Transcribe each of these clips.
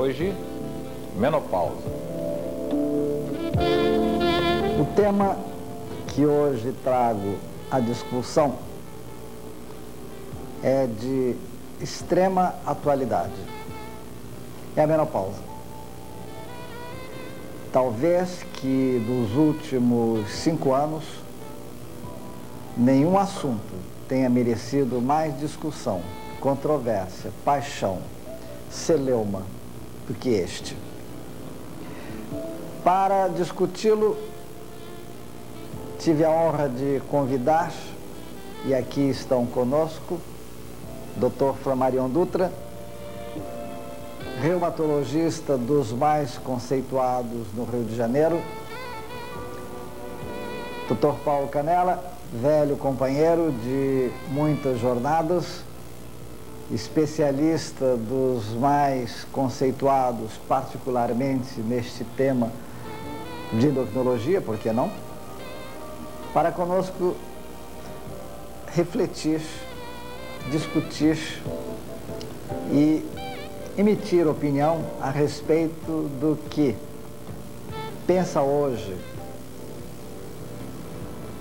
hoje, menopausa. O tema que hoje trago à discussão é de extrema atualidade. É a menopausa. Talvez que dos últimos 5 anos, nenhum assunto tenha merecido mais discussão, controvérsia, paixão, celeuma do que este. Para discuti-lo, tive a honra de convidar, e aqui estão conosco, Dr. Flammarion Dutra, reumatologista dos mais conceituados no Rio de Janeiro, Dr. Paulo Canella, velho companheiro de muitas jornadas, especialista dos mais conceituados, particularmente neste tema de endocrinologia, por que não? Para conosco refletir, discutir e emitir opinião a respeito do que pensa hoje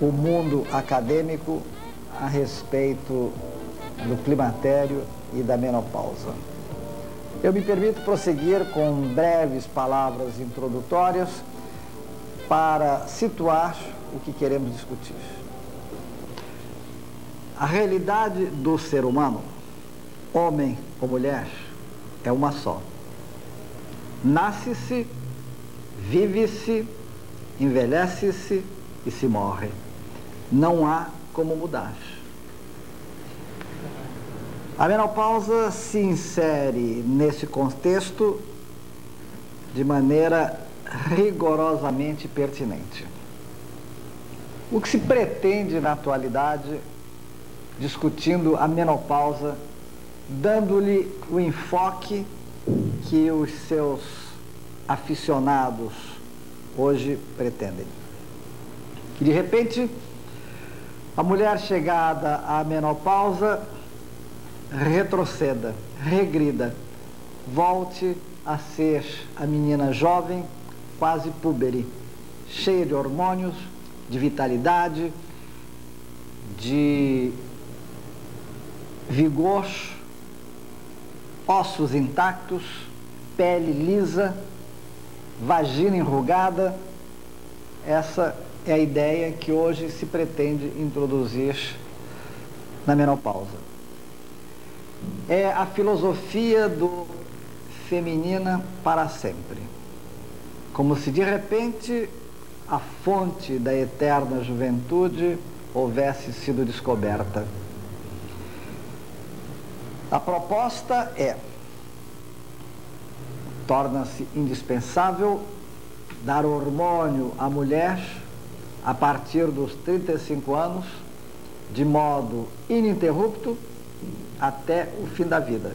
o mundo acadêmico a respeito do climatério e da menopausa. Eu me permito prosseguir com breves palavras introdutórias para situar o que queremos discutir. A realidade do ser humano, homem ou mulher, é uma só. Nasce-se, vive-se, envelhece-se e se morre. Não há como mudar. A menopausa se insere nesse contexto de maneira rigorosamente pertinente. O que se pretende na atualidade, discutindo a menopausa, dando-lhe o enfoque que os seus aficionados hoje pretendem. Que de repente, a mulher chegada à menopausa retroceda, regrida, volte a ser a menina jovem, quase púbere, cheia de hormônios, de vitalidade, de vigor, ossos intactos, pele lisa, vagina enrugada. Essa é a ideia que hoje se pretende introduzir na menopausa. É a filosofia do feminina para sempre. Como se de repente a fonte da eterna juventude houvesse sido descoberta. A proposta é: torna-se indispensável dar hormônio à mulher a partir dos 35 anos, de modo ininterrupto, até o fim da vida.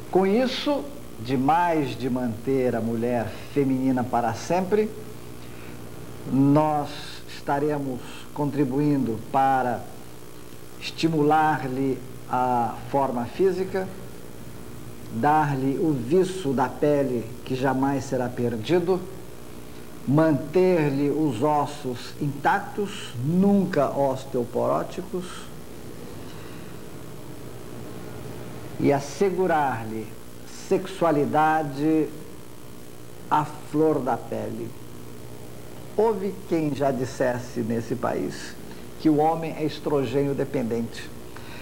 Com isso, demais de manter a mulher feminina para sempre, nós estaremos contribuindo para estimular-lhe a forma física, dar-lhe o viço da pele que jamais será perdido, manter-lhe os ossos intactos, nunca osteoporóticos, e assegurar-lhe sexualidade à flor da pele. Houve quem já dissesse nesse país que o homem é estrogênio dependente.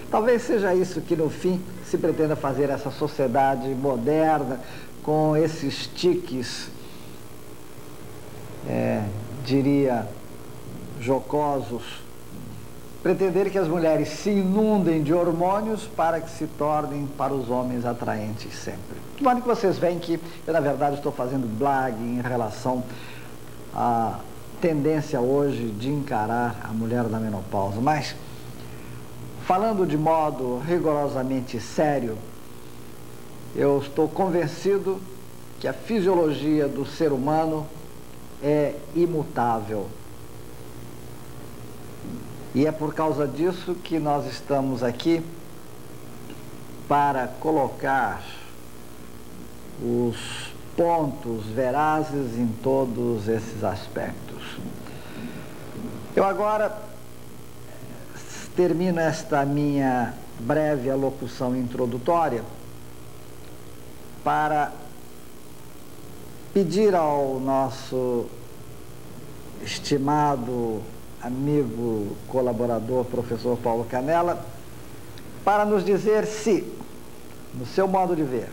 Talvez seja isso que no fim se pretenda fazer essa sociedade moderna, com esses tiques, diria, jocosos, pretender que as mulheres se inundem de hormônios para que se tornem para os homens atraentes sempre. De modo que vocês veem que eu, na verdade, estou fazendo blague em relação à tendência hoje de encarar a mulher na menopausa. Mas, falando de modo rigorosamente sério, eu estou convencido que a fisiologia do ser humano é imutável. E é por causa disso que nós estamos aqui para colocar os pontos verazes em todos esses aspectos. Eu agora termino esta minha breve alocução introdutória para pedir ao nosso estimado amigo, colaborador, professor Paulo Canella, para nos dizer se, no seu modo de ver,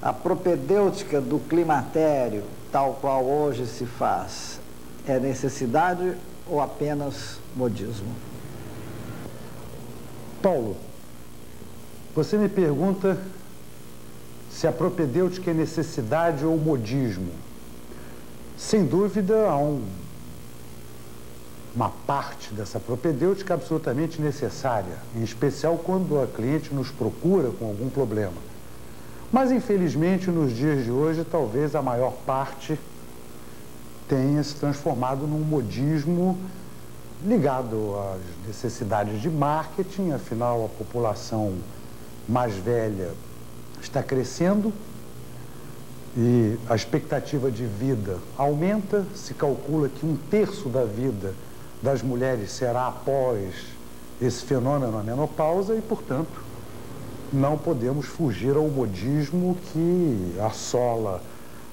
a propedêutica do climatério, tal qual hoje se faz, é necessidade ou apenas modismo? Paulo, você me pergunta se a propedêutica é necessidade ou modismo. Sem dúvida, há uma parte dessa propedêutica absolutamente necessária, em especial quando a cliente nos procura com algum problema. Mas, infelizmente, nos dias de hoje, talvez a maior parte tenha se transformado num modismo ligado às necessidades de marketing. Afinal, a população mais velha está crescendo e a expectativa de vida aumenta. Se calcula que 1/3 da vida das mulheres será após esse fenômeno, a menopausa, e, portanto, não podemos fugir ao modismo que assola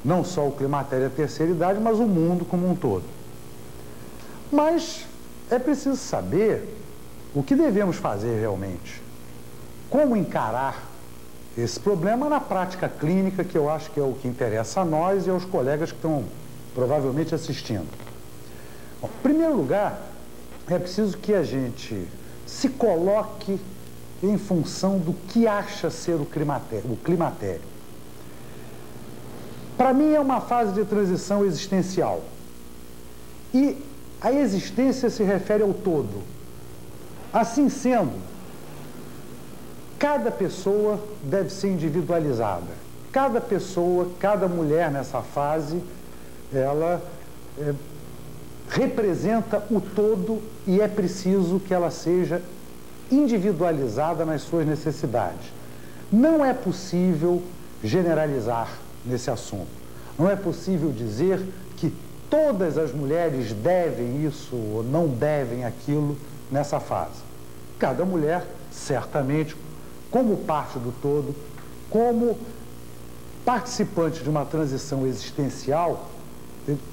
não só o climatério e a terceira idade, mas o mundo como um todo. Mas é preciso saber o que devemos fazer realmente. Como encarar esse problema na prática clínica, que eu acho que é o que interessa a nós e aos colegas que estão provavelmente assistindo. Bom, em primeiro lugar, é preciso que a gente se coloque em função do que acha ser o climatério. Para mim é uma fase de transição existencial. E a existência se refere ao todo. Assim sendo, cada pessoa deve ser individualizada. Cada pessoa, cada mulher nessa fase, ela representa o todo e é preciso que ela seja individualizada nas suas necessidades. Não é possível generalizar nesse assunto. Não é possível dizer que todas as mulheres devem isso ou não devem aquilo nessa fase. Cada mulher, certamente, como parte do todo, como participante de uma transição existencial,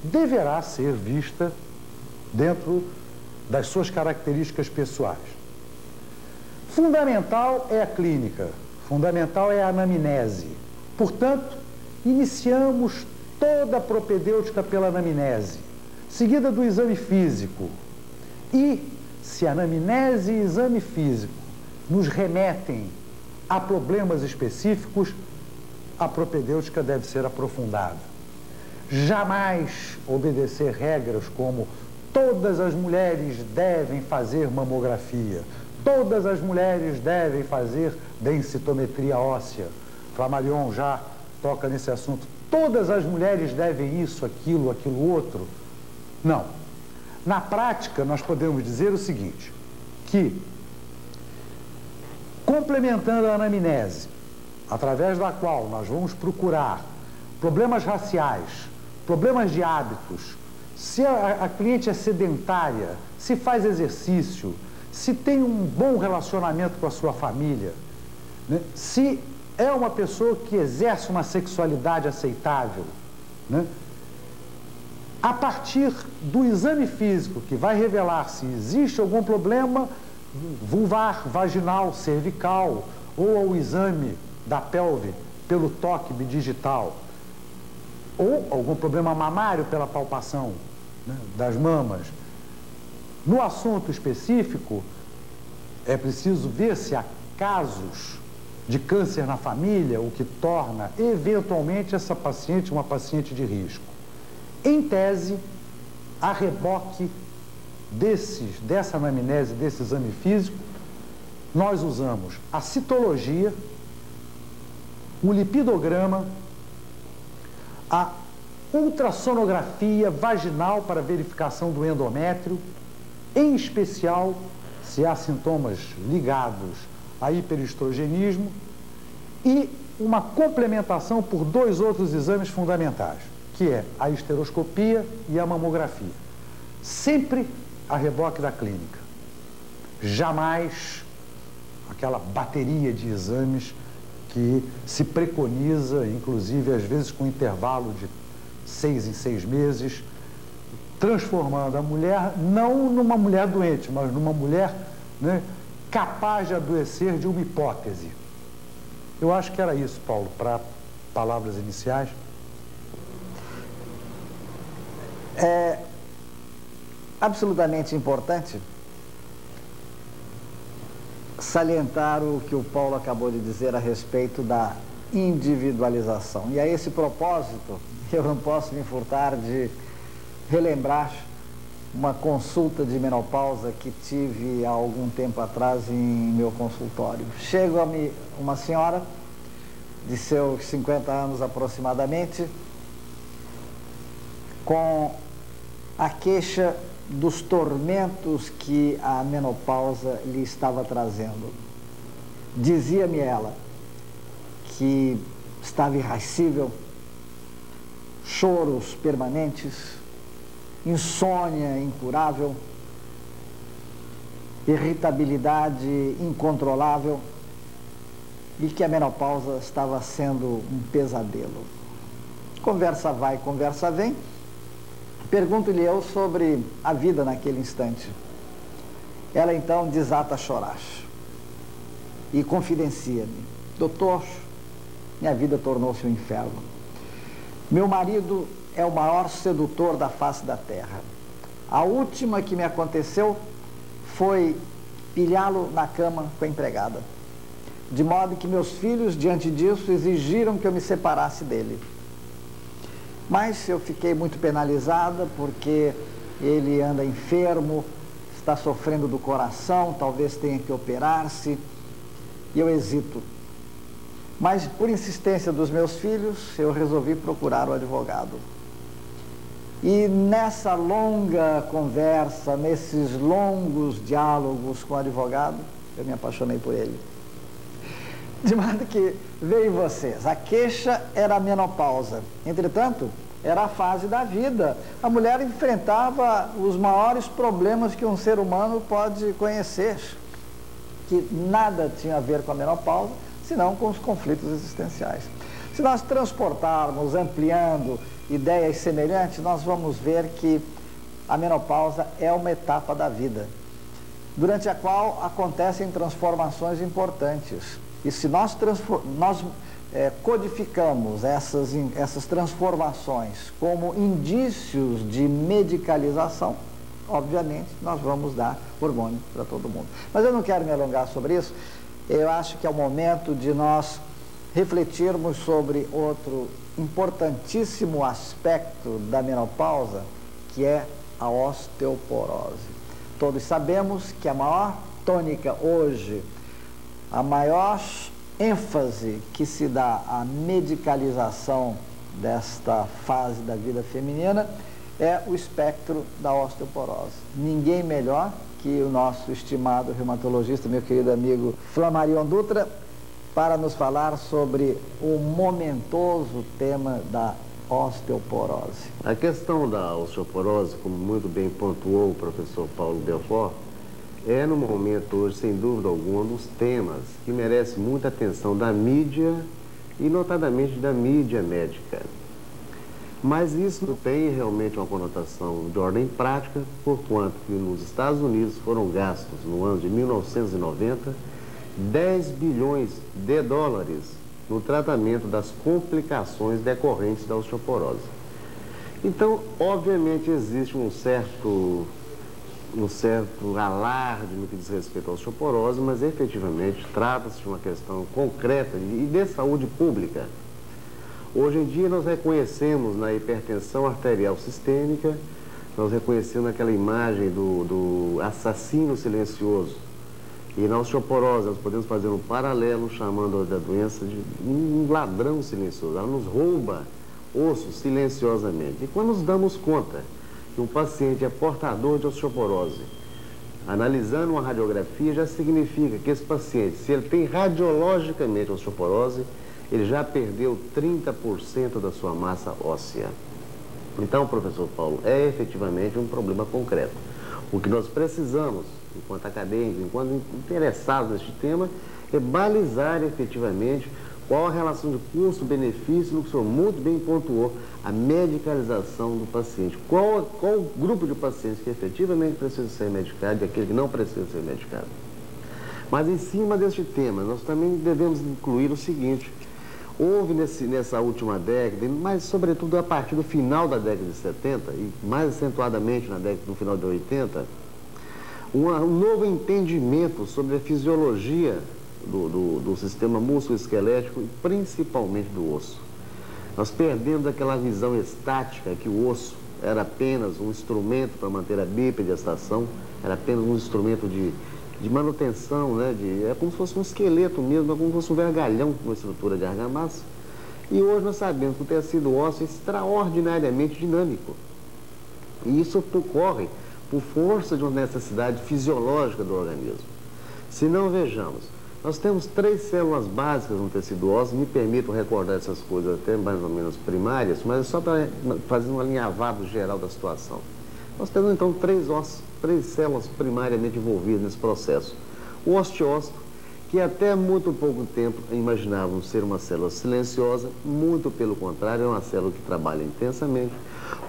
deverá ser vista dentro das suas características pessoais. Fundamental é a clínica, fundamental é a anamnese. Portanto, iniciamos toda a propedêutica pela anamnese, seguida do exame físico. E, se anamnese e exame físico nos remetem a problemas específicos, a propedêutica deve ser aprofundada. Jamais obedecer regras como todas as mulheres devem fazer mamografia, todas as mulheres devem fazer densitometria óssea. Flammarion já toca nesse assunto. Todas as mulheres devem isso, aquilo, aquilo outro. Não. Na prática, nós podemos dizer o seguinte, que, complementando a anamnese, através da qual nós vamos procurar problemas raciais, problemas de hábitos, se a cliente é sedentária, se faz exercício, se tem um bom relacionamento com a sua família, né? Se é uma pessoa que exerce uma sexualidade aceitável, né? A partir do exame físico, que vai revelar se existe algum problema vulvar, vaginal, cervical, ou ao exame da pelve pelo toque bidigital, ou algum problema mamário pela palpação, né, das mamas. No assunto específico, é preciso ver se há casos de câncer na família, o que torna, eventualmente, essa paciente uma paciente de risco. Em tese, a reboque dessa anamnese, desse exame físico, nós usamos a citologia, o lipidograma, a ultrassonografia vaginal para verificação do endométrio, em especial se há sintomas ligados a hiperestrogenismo, e uma complementação por 2 outros exames fundamentais, que é a esteroscopia e a mamografia. Sempre a reboque da clínica. Jamais aquela bateria de exames que se preconiza, inclusive às vezes com intervalo de 6 em 6 meses, transformando a mulher não numa mulher doente, mas numa mulher, né, capaz de adoecer de uma hipótese. Eu acho que era isso, Paulo, para palavras iniciais. É absolutamente importante salientar o que o Paulo acabou de dizer a respeito da individualização. E a esse propósito, eu não posso me furtar de relembrar uma consulta de menopausa que tive há algum tempo atrás em meu consultório. Chega-me uma senhora de seus 50 anos aproximadamente, com a queixa dos tormentos que a menopausa lhe estava trazendo. Dizia-me ela que estava irascível, choros permanentes, insônia incurável, irritabilidade incontrolável e que a menopausa estava sendo um pesadelo. Conversa vai, conversa vem. Pergunto-lhe eu sobre a vida naquele instante. Ela então desata a chorar e confidencia-me: doutor, minha vida tornou-se um inferno. Meu marido é o maior sedutor da face da terra. A última que me aconteceu foi pilhá-lo na cama com a empregada, de modo que meus filhos, diante disso, exigiram que eu me separasse dele. Mas eu fiquei muito penalizada porque ele anda enfermo, está sofrendo do coração, talvez tenha que operar-se, e eu hesito. Mas, por insistência dos meus filhos, eu resolvi procurar o advogado. E nessa longa conversa, nesses longos diálogos com o advogado, eu me apaixonei por ele. De modo que, veem vocês, a queixa era a menopausa. Entretanto, era a fase da vida. A mulher enfrentava os maiores problemas que um ser humano pode conhecer, que nada tinha a ver com a menopausa, senão com os conflitos existenciais. Se nós transportarmos, ampliando ideias semelhantes, nós vamos ver que a menopausa é uma etapa da vida, durante a qual acontecem transformações importantes. E se nós codificamos essas transformações como indícios de medicalização, obviamente nós vamos dar hormônio para todo mundo. Mas eu não quero me alongar sobre isso. Eu acho que é o momento de nós refletirmos sobre outro importantíssimo aspecto da menopausa, que é a osteoporose. Todos sabemos que a maior tônica hoje, a maior ênfase que se dá à medicalização desta fase da vida feminina é o espectro da osteoporose. Ninguém melhor que o nosso estimado reumatologista, meu querido amigo Flammarion Dutra, para nos falar sobre o momentoso tema da osteoporose. A questão da osteoporose, como muito bem pontuou o professor Paulo Belfort, é no momento hoje, sem dúvida alguma, um dos temas que merece muita atenção da mídia e notadamente da mídia médica. Mas isso não tem realmente uma conotação de ordem prática, porquanto que nos Estados Unidos foram gastos no ano de 1990 10 bilhões de dólares no tratamento das complicações decorrentes da osteoporose. Então, obviamente, existe um certo alarde no que diz respeito à osteoporose, mas efetivamente trata-se de uma questão concreta e de saúde pública. Hoje em dia nós reconhecemos na hipertensão arterial sistêmica, nós reconhecemos aquela imagem do assassino silencioso. E na osteoporose nós podemos fazer um paralelo chamando a doença de um ladrão silencioso. Ela nos rouba osso silenciosamente. E quando nos damos conta que um paciente é portador de osteoporose, analisando uma radiografia já significa que esse paciente, se ele tem radiologicamente osteoporose, ele já perdeu 30% da sua massa óssea. Então, professor Paulo, é efetivamente um problema concreto. O que nós precisamos, enquanto acadêmicos, enquanto interessados neste tema, é balizar efetivamente qual a relação de custo-benefício, no que o senhor muito bem pontuou, a medicalização do paciente. Qual o grupo de pacientes que efetivamente precisa ser medicado e aquele que não precisa ser medicado. Mas em cima deste tema, nós também devemos incluir o seguinte: houve nessa última década, mas sobretudo a partir do final da década de 70 e mais acentuadamente no final de 80, um novo entendimento sobre a fisiologia do sistema músculo-esquelético e principalmente do osso. Nós perdemos aquela visão estática que o osso era apenas um instrumento para manter a bipedestação, era apenas um instrumento de manutenção, né? É como se fosse um esqueleto mesmo, é como se fosse um vergalhão com uma estrutura de argamassa. E hoje nós sabemos que o tecido ósseo é extraordinariamente dinâmico. E isso ocorre por força de uma necessidade fisiológica do organismo. Se não, vejamos, nós temos 3 células básicas no tecido ósseo, me permitam recordar essas coisas até mais ou menos primárias, mas é só para fazer um alinhavado geral da situação. Nós temos então 3 células primariamente envolvidas nesse processo. O osteócito, que até muito pouco tempo imaginávamos ser uma célula silenciosa, muito pelo contrário, é uma célula que trabalha intensamente.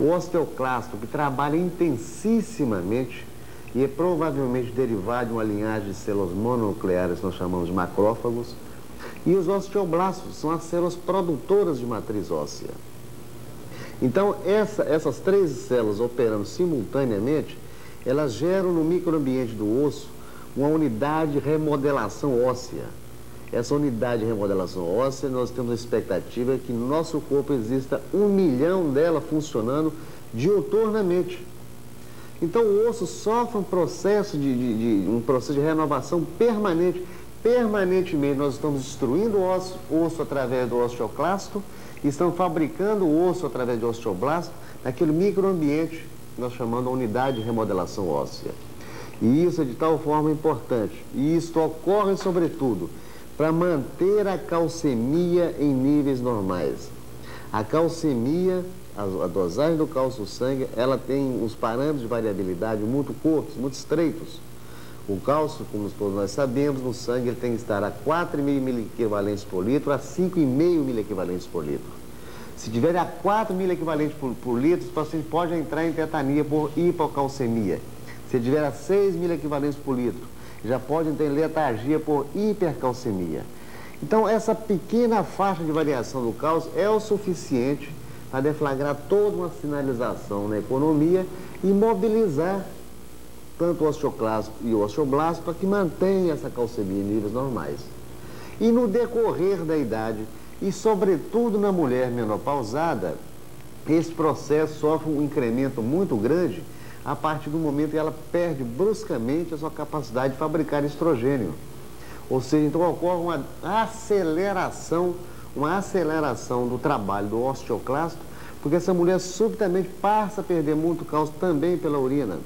O osteoclasto, que trabalha intensissimamente e é provavelmente derivado de uma linhagem de células mononucleares que nós chamamos de macrófagos. E os osteoblastos são as células produtoras de matriz óssea. Então, essas 3 células operando simultaneamente, elas geram no microambiente do osso uma unidade de remodelação óssea. Essa unidade de remodelação óssea, nós temos a expectativa que no nosso corpo exista 1 milhão dela funcionando diuturnamente. Então, o osso sofre um processo de renovação permanente. Permanentemente, nós estamos destruindo o osso através do osteoclasto e estamos fabricando o osso através do osteoblasto naquele microambiente que nós chamamos de unidade de remodelação óssea. E isso é de tal forma importante. E isso ocorre, sobretudo, para manter a calcemia em níveis normais. A calcemia, a dosagem do cálcio no sangue, ela tem os parâmetros de variabilidade muito curtos, muito estreitos. O cálcio, como todos nós sabemos, no sangue ele tem que estar a 4,5 miliequivalentes por litro a 5,5 miliequivalentes por litro. Se tiver a 4 miliequivalentes por litro, o paciente pode entrar em tetania por hipocalcemia. Se tiver a 6 miliequivalentes por litro, já pode entrar em letargia por hipercalcemia. Então, essa pequena faixa de variação do cálcio é o suficiente para deflagrar toda uma sinalização na economia e mobilizar tanto o osteoclasto e o osteoblasto para que mantenha essa calcemia em níveis normais. E no decorrer da idade, e sobretudo na mulher menopausada, esse processo sofre um incremento muito grande a partir do momento que ela perde bruscamente a sua capacidade de fabricar estrogênio. Ou seja, então ocorre uma aceleração do trabalho do osteoclasto, porque essa mulher subitamente passa a perder muito cálcio também pela urina.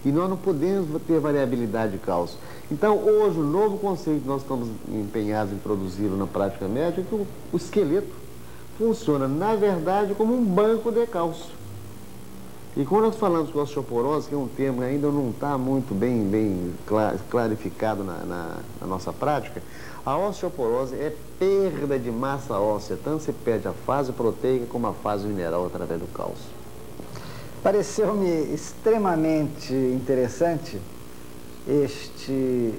E nós não podemos ter variabilidade de cálcio. Então, hoje, o novo conceito que nós estamos empenhados em produzi-lo na prática médica é que o esqueleto funciona, na verdade, como um banco de cálcio. E quando nós falamos com osteoporose, que é um termo que ainda não está muito bem clarificado na nossa prática, a osteoporose é perda de massa óssea, tanto se perde a fase proteica como a fase mineral através do cálcio. Pareceu-me extremamente interessante este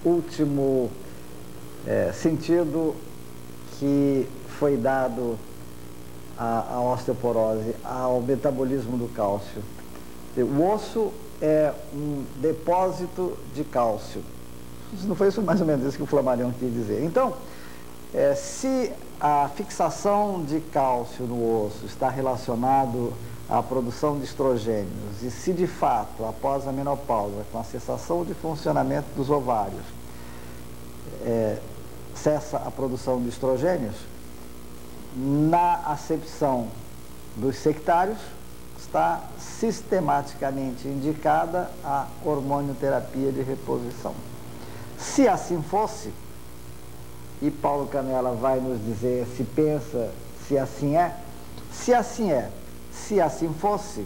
último sentido que foi dado à osteoporose, ao metabolismo do cálcio. O osso é um depósito de cálcio. Não foi isso mais ou menos isso que o Flammarion quis dizer. Então, se a fixação de cálcio no osso está relacionado à produção de estrogênios e se de fato, após a menopausa, com a cessação de funcionamento dos ovários, cessa a produção de estrogênios, na acepção dos sectários está sistematicamente indicada a hormonioterapia de reposição. Se assim fosse, e Paulo Canella vai nos dizer se pensa, se assim é. Se assim é, se assim fosse,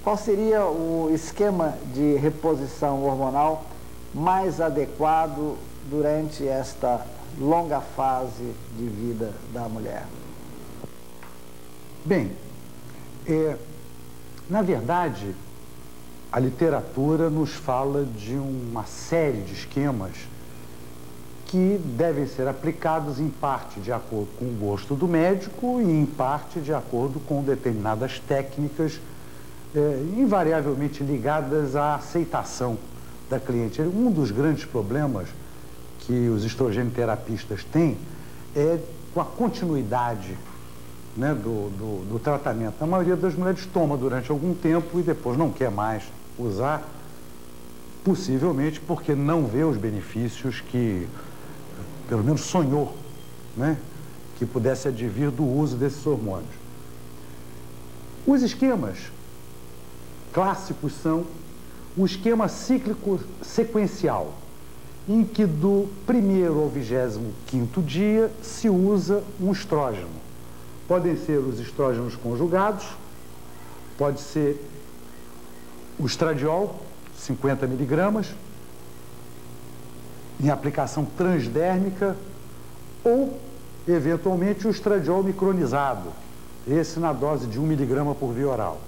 qual seria o esquema de reposição hormonal mais adequado durante esta longa fase de vida da mulher? Bem, na verdade, a literatura nos fala de uma série de esquemas que devem ser aplicados em parte de acordo com o gosto do médico e em parte de acordo com determinadas técnicas invariavelmente ligadas à aceitação da cliente. Um dos grandes problemas que os estrogênio-terapistas têm é com a continuidade, né, do tratamento. A maioria das mulheres toma durante algum tempo e depois não quer mais usar, possivelmente porque não vê os benefícios que, pelo menos sonhou, né, que pudesse advir do uso desses hormônios. Os esquemas clássicos são o esquema cíclico sequencial, em que do 1º ao 25º dia se usa um estrógeno. Podem ser os estrógenos conjugados, pode ser o estradiol, 50 miligramas, em aplicação transdérmica, ou, eventualmente, o estradiol micronizado, esse na dose de 1 miligrama por via oral.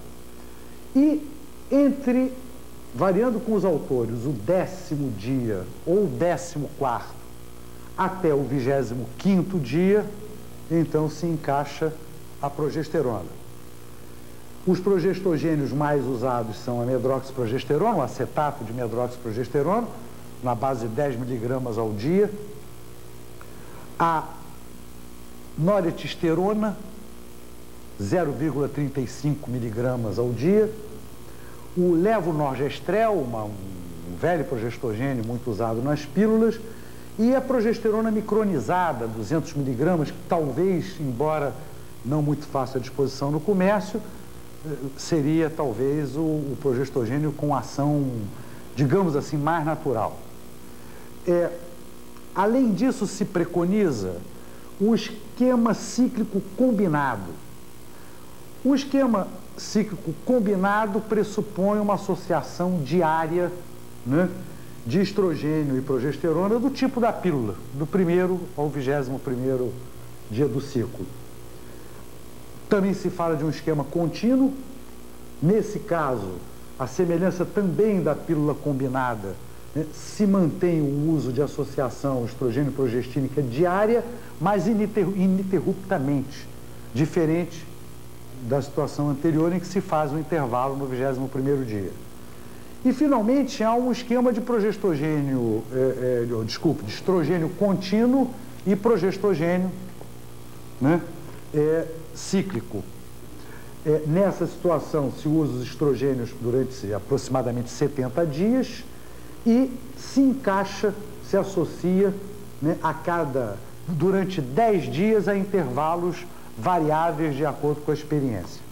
E variando com os autores, o 10º dia ou o 14º até o 25º dia, então se encaixa a progesterona. Os progestogênios mais usados são a medroxiprogesterona, o acetato de medroxiprogesterona, na base de 10 miligramas ao dia, a noretesterona, 0,35 miligramas ao dia, o levonorgestrel, um velho progestogênio muito usado nas pílulas, e a progesterona micronizada, 200 miligramas, que talvez, embora não muito fácil à disposição no comércio, seria talvez o progestogênio com ação, digamos assim, mais natural. Além disso, se preconiza o esquema cíclico combinado. O esquema cíclico combinado pressupõe uma associação diária, né, de estrogênio e progesterona do tipo da pílula, do 1º ao 21º dia do ciclo. Também se fala de um esquema contínuo. Nesse caso, a semelhança também da pílula combinada, né, se mantém o uso de associação estrogênio-progestínica diária, mas ininterruptamente, diferente da situação anterior em que se faz um intervalo no 21º dia. E, finalmente, há um esquema de progestogênio, de estrogênio contínuo e progestogênio, né, cíclico. Nessa situação, se usa os estrogênios durante aproximadamente 70 dias e se encaixa, se associa, né, durante 10 dias a intervalos variáveis de acordo com a experiência.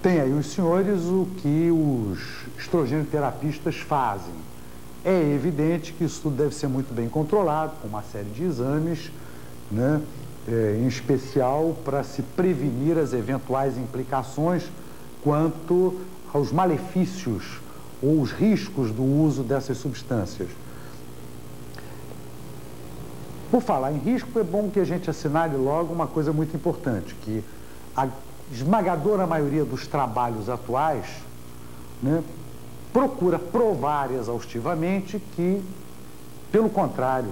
Tem aí os senhores o que os estrogênio-terapistas fazem. É evidente que isso tudo deve ser muito bem controlado, com uma série de exames, né, em especial para se prevenir as eventuais implicações quanto aos malefícios ou os riscos do uso dessas substâncias. Por falar em risco, é bom que a gente assinale logo uma coisa muito importante, que a esmagadora maioria dos trabalhos atuais, né, procura provar exaustivamente que, pelo contrário,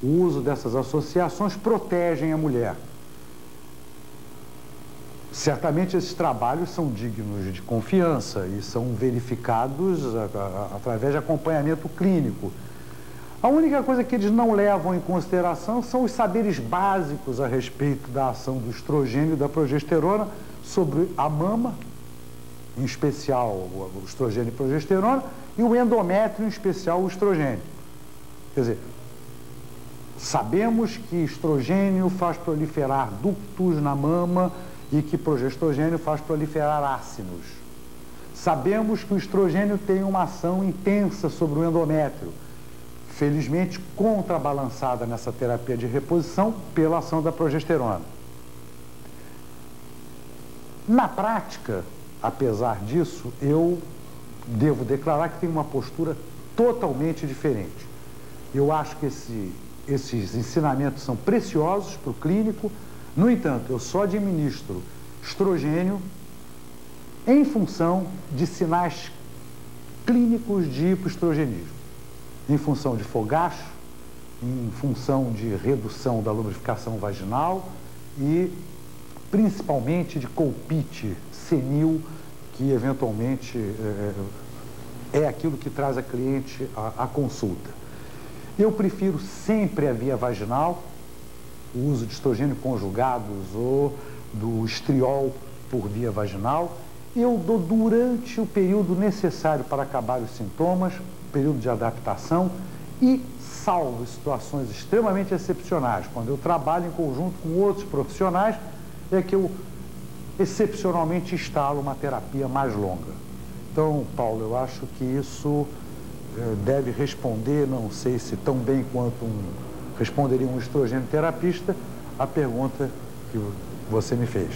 o uso dessas associações protegem a mulher. Certamente esses trabalhos são dignos de confiança e são verificados através de acompanhamento clínico. A única coisa que eles não levam em consideração são os saberes básicos a respeito da ação do estrogênio e da progesterona sobre a mama, em especial o estrogênio e progesterona, e o endométrio, em especial o estrogênio. Quer dizer, sabemos que estrogênio faz proliferar ductos na mama e que progestogênio faz proliferar ácinos. Sabemos que o estrogênio tem uma ação intensa sobre o endométrio, felizmente contrabalançada nessa terapia de reposição pela ação da progesterona. Na prática, apesar disso, eu devo declarar que tenho uma postura totalmente diferente. Eu acho que esses ensinamentos são preciosos para o clínico. No entanto, eu só administro estrogênio em função de sinais clínicos de hipoestrogenismo, em função de fogacho, em função de redução da lubrificação vaginal e principalmente de colpite senil, que eventualmente é aquilo que traz a cliente à consulta. Eu prefiro sempre a via vaginal, o uso de estrogênio conjugados ou do estriol por via vaginal. Eu dou durante o período necessário para acabar os sintomas, período de adaptação, e salvo situações extremamente excepcionais, quando eu trabalho em conjunto com outros profissionais, é que eu excepcionalmente instalo uma terapia mais longa. Então, Paulo, eu acho que isso deve responder, não sei se tão bem quanto responderia um estrogênio terapista, a pergunta que você me fez.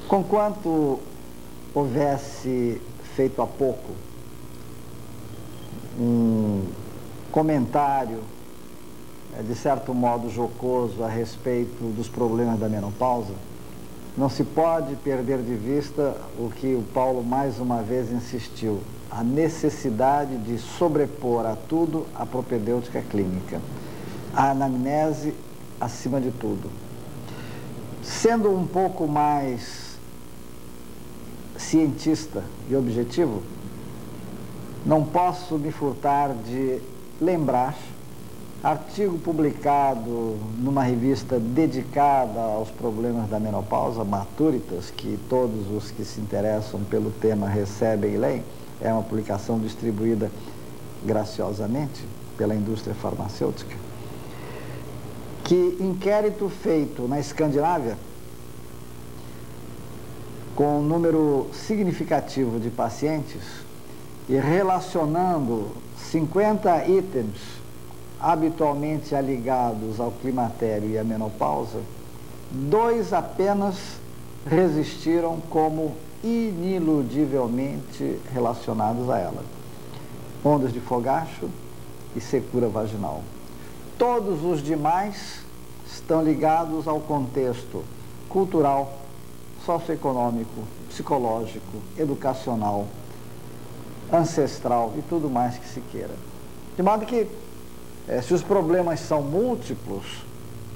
Conquanto houvesse feito há pouco um comentário, de certo modo jocoso, a respeito dos problemas da menopausa, não se pode perder de vista o que o Paulo mais uma vez insistiu, a necessidade de sobrepor a tudo a propedêutica clínica, a anamnese acima de tudo. Sendo um pouco mais cientista e objetivo, não posso me furtar de lembrar artigo publicado numa revista dedicada aos problemas da menopausa, Maturitas, que todos os que se interessam pelo tema recebem e leem. É uma publicação distribuída graciosamente pela indústria farmacêutica. Que inquérito feito na Escandinávia, com um número significativo de pacientes e relacionando 50 itens habitualmente ligados ao climatério e à menopausa, 2 apenas resistiram como iniludivelmente relacionados a ela: ondas de fogacho e secura vaginal. Todos os demais estão ligados ao contexto cultural, socioeconômico, psicológico, educacional, ancestral e tudo mais que se queira. De modo que, se os problemas são múltiplos,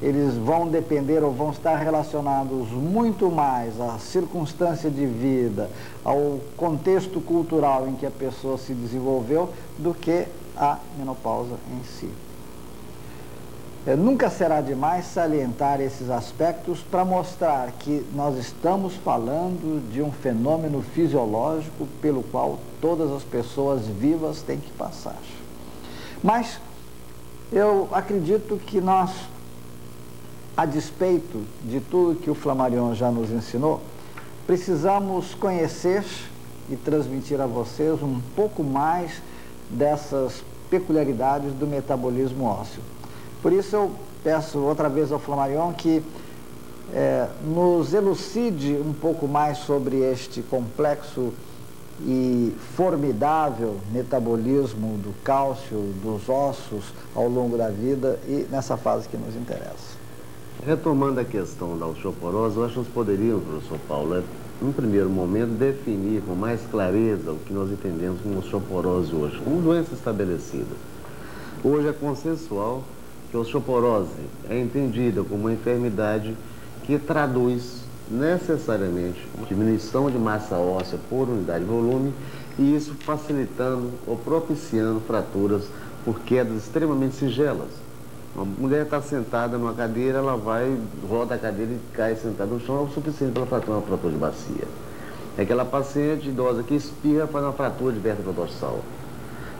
eles vão depender ou vão estar relacionados muito mais à circunstância de vida, ao contexto cultural em que a pessoa se desenvolveu, do que a menopausa em si. Nunca será demais salientar esses aspectos para mostrar que nós estamos falando de um fenômeno fisiológico pelo qual todas as pessoas vivas têm que passar. Mas eu acredito que nós, a despeito de tudo que o Flammarion já nos ensinou, precisamos conhecer e transmitir a vocês um pouco mais dessas peculiaridades do metabolismo ósseo. Por isso eu peço outra vez ao Flammarion que nos elucide um pouco mais sobre este complexo e formidável metabolismo do cálcio, dos ossos ao longo da vida e nessa fase que nos interessa. Retomando a questão da osteoporose, eu acho que nós poderíamos, professor Paulo, num primeiro momento, definir com mais clareza o que nós entendemos como osteoporose hoje, como doença estabelecida. Hoje é consensual que a osteoporose é entendida como uma enfermidade que traduz necessariamente diminuição de massa óssea por unidade de volume, e isso facilitando ou propiciando fraturas por quedas extremamente singelas. Uma mulher está sentada numa cadeira, ela vai, roda a cadeira e cai sentada no chão, é o suficiente para fraturar uma fratura de bacia. É aquela paciente idosa que espirra para uma fratura de vértebra dorsal.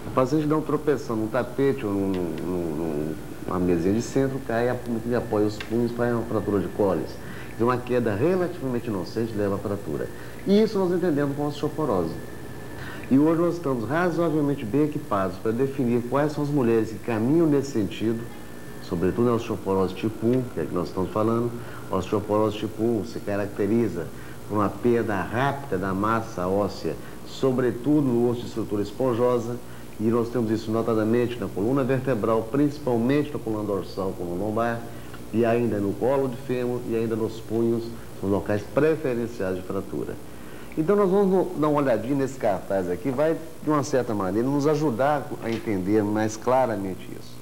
A paciente dá um tropeção num tapete ou numa mesinha de centro, cai e apoia os punhos para uma fratura de cólis. Então, uma queda relativamente inocente leva à fratura. E isso nós entendemos como osteoporose. E hoje nós estamos razoavelmente bem equipados para definir quais são as mulheres que caminham nesse sentido, sobretudo na osteoporose tipo 1, que é que nós estamos falando. A osteoporose tipo 1 se caracteriza por uma perda rápida da massa óssea, sobretudo no osso de estrutura esponjosa, e nós temos isso notadamente na coluna vertebral, principalmente na coluna dorsal, coluna lombar, e ainda no colo de fêmur e ainda nos punhos, são locais preferenciais de fratura. Então nós vamos dar uma olhadinha nesse cartaz aqui, vai de uma certa maneira nos ajudar a entender mais claramente isso.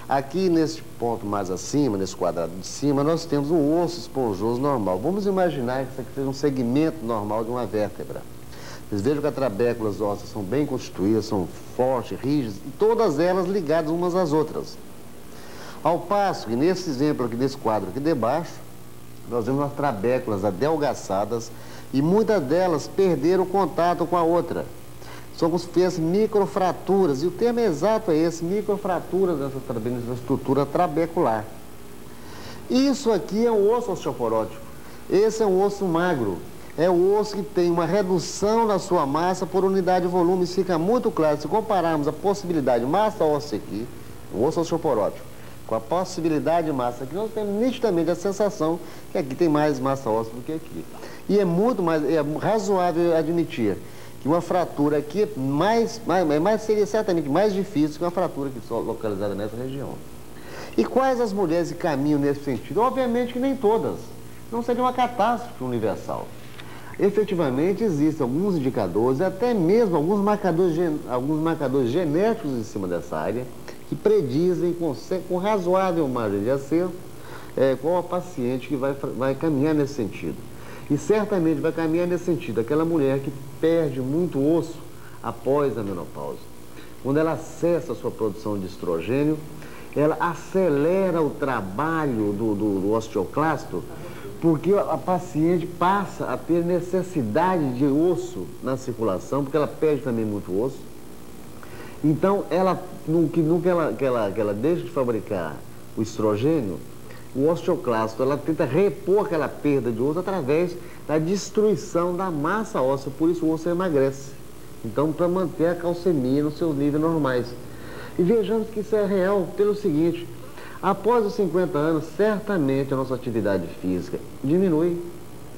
Aqui nesse ponto mais acima, nesse quadrado de cima, nós temos um osso esponjoso normal. Vamos imaginar que isso aqui seja um segmento normal de uma vértebra. Vocês vejam que as trabéculas ósseas são bem constituídas, são fortes, rígidas, e todas elas ligadas umas às outras. Ao passo que nesse exemplo aqui, nesse quadro aqui debaixo, nós vemos as trabéculas adelgaçadas e muitas delas perderam o contato com a outra. São como se fossem microfraturas, e o termo exato é esse, microfraturas dessa estrutura trabecular. Isso aqui é um osso osteoporótico. Esse é um osso magro. É o osso que tem uma redução na sua massa por unidade de volume. Isso fica muito claro. Se compararmos a possibilidade de massa óssea aqui, o osso osteoporótico, com a possibilidade de massa aqui, nós temos nitidamente a sensação que aqui tem mais massa óssea do que aqui. E é muito mais, é razoável admitir que uma fratura aqui seria certamente mais difícil que uma fratura aqui só localizada nessa região. E quais as mulheres que caminham nesse sentido? Obviamente que nem todas. Não seria uma catástrofe universal. Efetivamente, existem alguns indicadores, até mesmo alguns marcadores genéticos em cima dessa área, que predizem com razoável margem de acerto qual a paciente que vai caminhar nesse sentido. E certamente vai caminhar nesse sentido aquela mulher que perde muito osso após a menopausa. Quando ela cessa a sua produção de estrogênio, ela acelera o trabalho do osteoclasto, porque a paciente passa a ter necessidade de osso na circulação, porque ela perde também muito osso. Então, no que ela deixa de fabricar o estrogênio, o osteoclasto, ela tenta repor aquela perda de osso através da destruição da massa óssea, por isso o osso emagrece. Então, para manter a calcemia nos seus níveis normais. E vejamos que isso é real pelo seguinte: após os 50 anos, certamente a nossa atividade física diminui,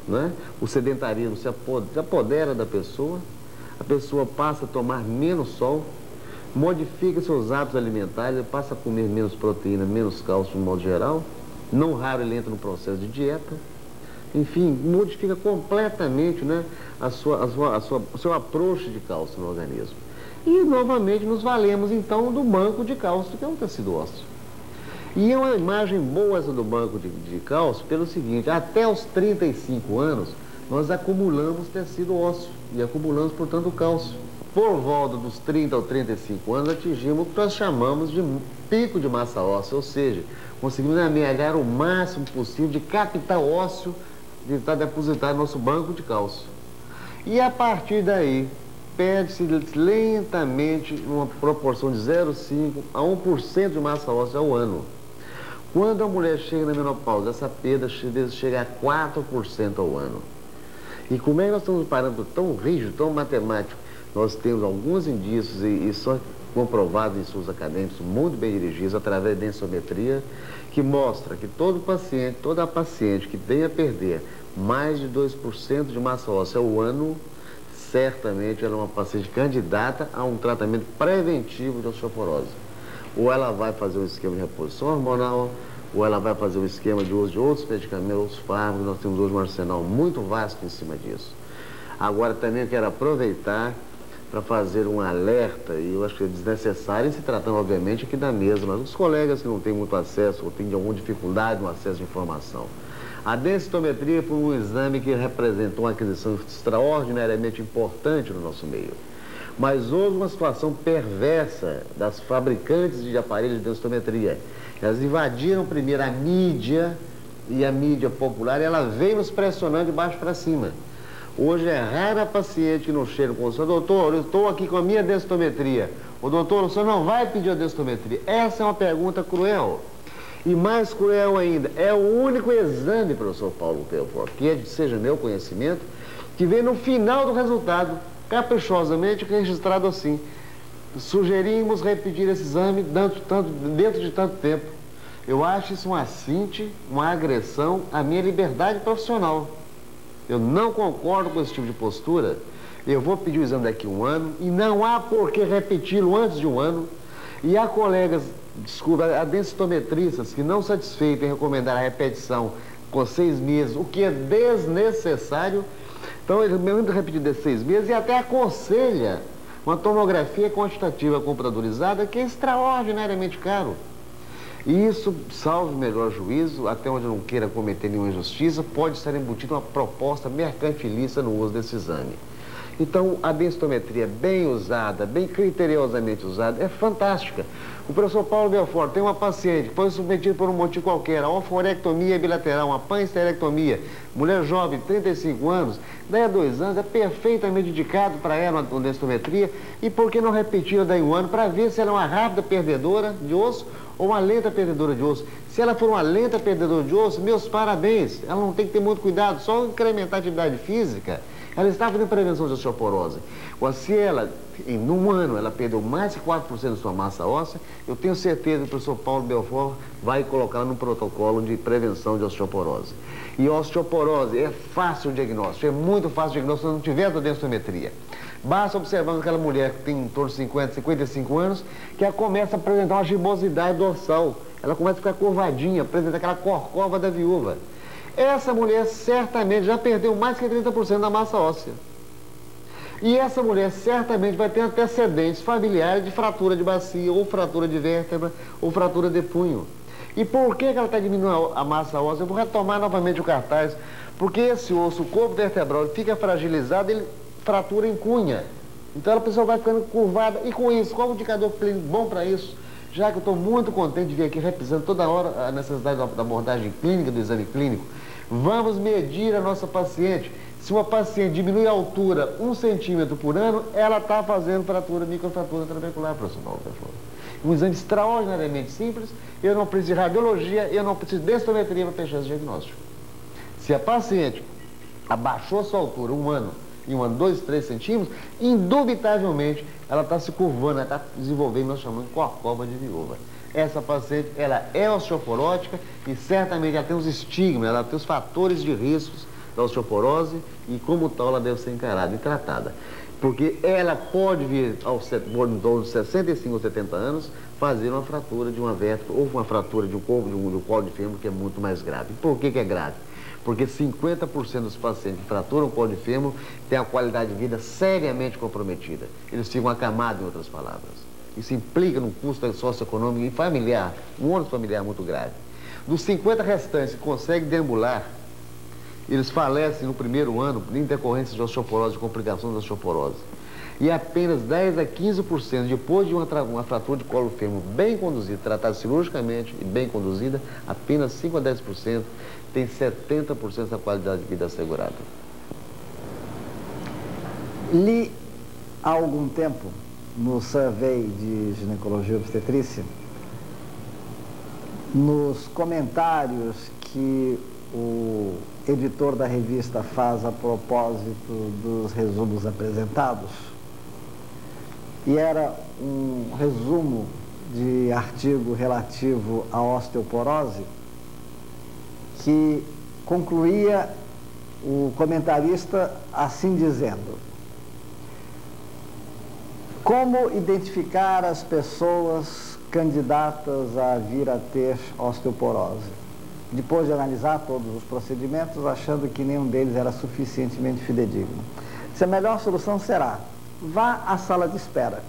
né? O sedentarismo se apodera da pessoa, a pessoa passa a tomar menos sol, modifica seus hábitos alimentares, ele passa a comer menos proteína, menos cálcio de modo geral, não raro ele entra no processo de dieta, enfim, modifica completamente, né, o seu approach de cálcio no organismo. E novamente nos valemos então do banco de cálcio, que é um tecido ósseo. E é uma imagem boa essa do banco de cálcio pelo seguinte: até os 35 anos nós acumulamos tecido ósseo e acumulamos, portanto, cálcio. Por volta dos 30 ou 35 anos atingimos o que nós chamamos de pico de massa óssea, ou seja, conseguimos amealhar o máximo possível de capital ósseo de estar depositado no nosso banco de cálcio. E a partir daí, perde-se lentamente uma proporção de 0,5% a 1% de massa óssea ao ano. Quando a mulher chega na menopausa, essa perda chega a 4% ao ano. E como é que nós estamos um parâmetro tão rígido, tão matemático? Nós temos alguns indícios, e são comprovados em estudos acadêmicos muito bem dirigidos, através da densitometria, que mostra que toda paciente que venha a perder mais de 2% de massa óssea ao ano, certamente ela é uma paciente candidata a um tratamento preventivo de osteoporose. Ou ela vai fazer um esquema de reposição hormonal, ou ela vai fazer um esquema de uso de outros medicamentos, outros fármacos. Nós temos hoje um arsenal muito vasto em cima disso. Agora também eu quero aproveitar para fazer um alerta, e eu acho que é desnecessário, se tratando obviamente aqui da mesa, mas os colegas que não têm muito acesso ou têm alguma dificuldade no acesso de informação. A densitometria foi um exame que representou uma aquisição extraordinariamente importante no nosso meio. Mas houve uma situação perversa das fabricantes de aparelhos de densitometria. Elas invadiram primeiro a mídia, e a mídia popular, ela veio nos pressionando de baixo para cima. Hoje é rara a paciente que não chega com o senhor: doutor, eu estou aqui com a minha densitometria. O doutor, o senhor não vai pedir a densitometria? Essa é uma pergunta cruel. E mais cruel ainda, é o único exame, professor Paulo Belfort, que seja meu conhecimento, que vem no final do resultado. caprichosamente registrado assim. Sugerimos repetir esse exame dentro de tanto tempo. Eu acho isso um assinte, uma agressão à minha liberdade profissional. Eu não concordo com esse tipo de postura. Eu vou pedir o exame daqui a um ano e não há por que repeti-lo antes de um ano. E há colegas, desculpa, há densitometristas que não satisfeitos em recomendar a repetição com 6 meses, o que é desnecessário. Então ele mesmo repetir de 6 meses e até aconselha uma tomografia quantitativa computadorizada que é extraordinariamente caro. E isso, salvo o melhor juízo, até onde eu não queira cometer nenhuma injustiça, pode ser embutida uma proposta mercantilista no uso desse exame. Então, a densitometria bem usada, bem criteriosamente usada, é fantástica. O professor Paulo Belfort tem uma paciente que foi submetida por um motivo qualquer, a orforectomia bilateral, uma panhisterectomia, mulher jovem, 35 anos, daí a 2 anos, é perfeitamente indicado para ela uma densitometria, e por que não repetir daí um ano para ver se ela é uma rápida perdedora de osso ou uma lenta perdedora de osso. Se ela for uma lenta perdedora de osso, meus parabéns, ela não tem que ter muito cuidado, só incrementar a atividade física. Ela está fazendo prevenção de osteoporose. Ou se ela, em um ano, ela perdeu mais de 4% da sua massa óssea, eu tenho certeza que o professor Paulo Belfort vai colocá-la no protocolo de prevenção de osteoporose. E osteoporose é fácil o diagnóstico, é muito fácil o diagnóstico se não tiver a densitometria. Basta observar aquela mulher que tem em torno de 50, 55 anos, que ela começa a apresentar uma gibosidade dorsal. Ela começa a ficar curvadinha, apresenta aquela corcova da viúva. Essa mulher certamente já perdeu mais que 30% da massa óssea. E essa mulher certamente vai ter antecedentes familiares de fratura de bacia, ou fratura de vértebra, ou fratura de punho. E por que ela está diminuindo a massa óssea? Eu vou retomar novamente o cartaz. Porque esse osso, o corpo vertebral, fica fragilizado, ele fratura em cunha. Então a pessoa vai ficando curvada. E com isso, qual o indicador clínico bom para isso? Já que eu estou muito contente de vir aqui representando toda hora a necessidade da abordagem clínica, do exame clínico, vamos medir a nossa paciente. Se uma paciente diminui a altura 1 centímetro por ano, ela está fazendo fratura, microfratura trabecular, professor Paulo. Um exame extraordinariamente simples, eu não preciso de radiologia, eu não preciso de densitometria para fechar esse diagnóstico. Se a paciente abaixou sua altura 1 ano, em 1 ano, 2, 3 centímetros, indubitavelmente ela está se curvando, ela está desenvolvendo, nós chamamos de corcova de viúva. Essa paciente, ela é osteoporótica e certamente ela tem os estigmas, ela tem os fatores de riscos da osteoporose e como tal ela deve ser encarada e tratada. Porque ela pode vir em torno de 65 ou 70 anos fazer uma fratura de uma vértebra ou uma fratura de um corpo, de um colo de fêmur, que é muito mais grave. Por que é grave? Porque 50% dos pacientes que fraturam o colo de fêmur têm a qualidade de vida seriamente comprometida. Eles ficam acamados, em outras palavras. Isso implica num custo socioeconômico e familiar, um ônus familiar muito grave. Dos 50 restantes que conseguem deambular, eles falecem no primeiro ano em decorrência de osteoporose, de complicações da osteoporose. E apenas 10 a 15%, depois de uma fratura de colo fêmur bem conduzida, tratada cirurgicamente e bem conduzida, apenas 5 a 10% tem 70% da qualidade de vida assegurada. Li há algum tempo, no survey de ginecologia e obstetrícia, nos comentários que o editor da revista faz a propósito dos resumos apresentados, e era um resumo de artigo relativo à osteoporose, que concluía o comentarista assim dizendo: como identificar as pessoas candidatas a vir a ter osteoporose? Depois de analisar todos os procedimentos, achando que nenhum deles era suficientemente fidedigno. Se a melhor solução será: vá à sala de espera.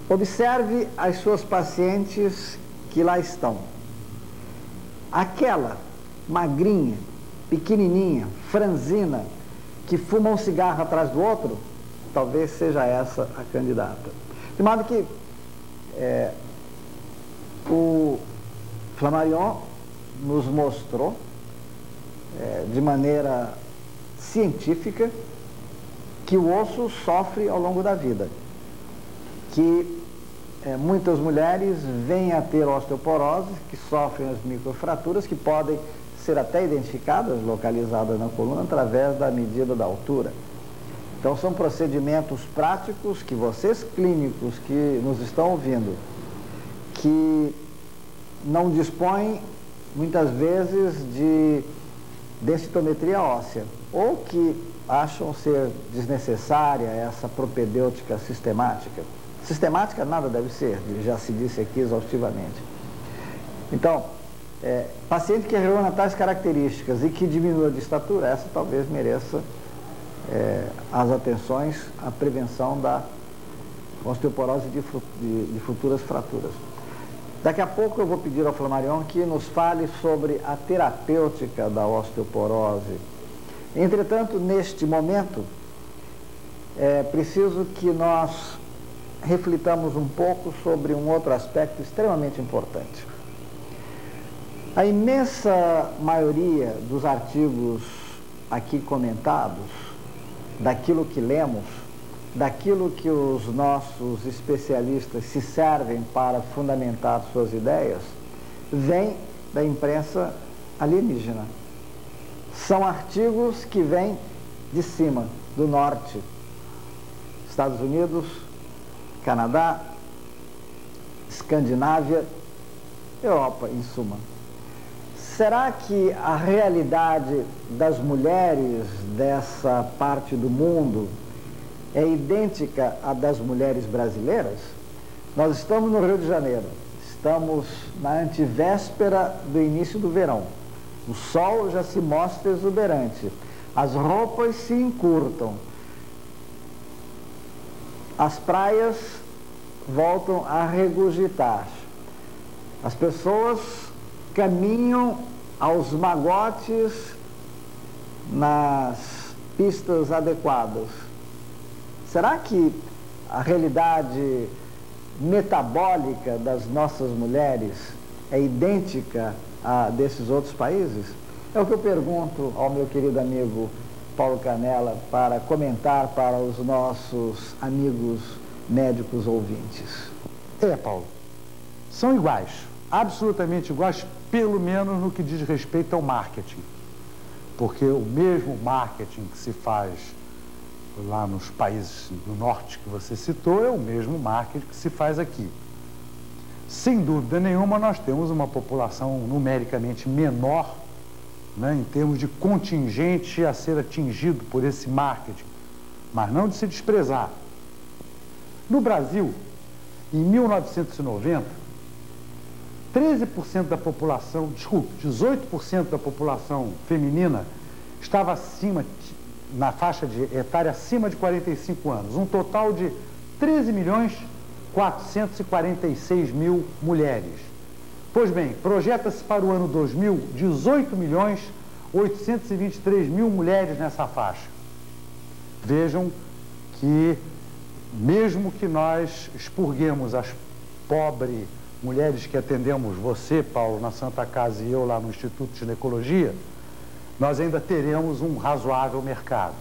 Observe as suas pacientes que lá estão. Aquela magrinha, pequenininha, franzina, que fuma um cigarro atrás do outro, talvez seja essa a candidata. De modo que o Flammarion nos mostrou, de maneira científica, que o osso sofre ao longo da vida, que muitas mulheres vêm a ter osteoporose, que sofrem as microfraturas, que podem ser até identificadas, localizadas na coluna, através da medida da altura. Então são procedimentos práticos que vocês clínicos que nos estão ouvindo, que não dispõem muitas vezes de densitometria óssea, ou que acham ser desnecessária essa propedêutica sistemática. Sistemática nada deve ser, já se disse aqui exaustivamente. Então, paciente que reúna tais características e que diminua de estatura, essa talvez mereça as atenções à prevenção da osteoporose de futuras fraturas. Daqui a pouco eu vou pedir ao Flammarion que nos fale sobre a terapêutica da osteoporose. Entretanto, neste momento, é preciso que nós reflitamos um pouco sobre um outro aspecto extremamente importante. A imensa maioria dos artigos aqui comentados, daquilo que lemos, daquilo que os nossos especialistas se servem para fundamentar suas ideias, vem da imprensa alienígena. São artigos que vêm de cima, do norte, Estados Unidos, Canadá, Escandinávia, Europa, em suma. Será que a realidade das mulheres dessa parte do mundo é idêntica à das mulheres brasileiras? Nós estamos no Rio de Janeiro, estamos na antevéspera do início do verão. O sol já se mostra exuberante, as roupas se encurtam, as praias voltam a regurgitar, as pessoas caminham aos magotes nas pistas adequadas. Será que a realidade metabólica das nossas mulheres é idêntica a desses outros países? É o que eu pergunto ao meu querido amigo Paulo Canella para comentar para os nossos amigos médicos ouvintes. Paulo, são iguais, absolutamente iguais, pelo menos no que diz respeito ao marketing. Porque o mesmo marketing que se faz lá nos países do norte que você citou é o mesmo marketing que se faz aqui. Sem dúvida nenhuma, nós temos uma população numericamente menor, né, em termos de contingente a ser atingido por esse marketing, mas não de se desprezar. No Brasil, em 1990, 13% da população, 18% da população feminina estava acima, na faixa etária acima de 45 anos, um total de 13.446.000 mulheres. Pois bem, projeta-se para o ano 2000 18.823.000 mulheres nessa faixa. Vejam que, mesmo que nós expurguemos as pobres mulheres que atendemos, você, Paulo, na Santa Casa e eu lá no Instituto de Ginecologia, nós ainda teremos um razoável mercado.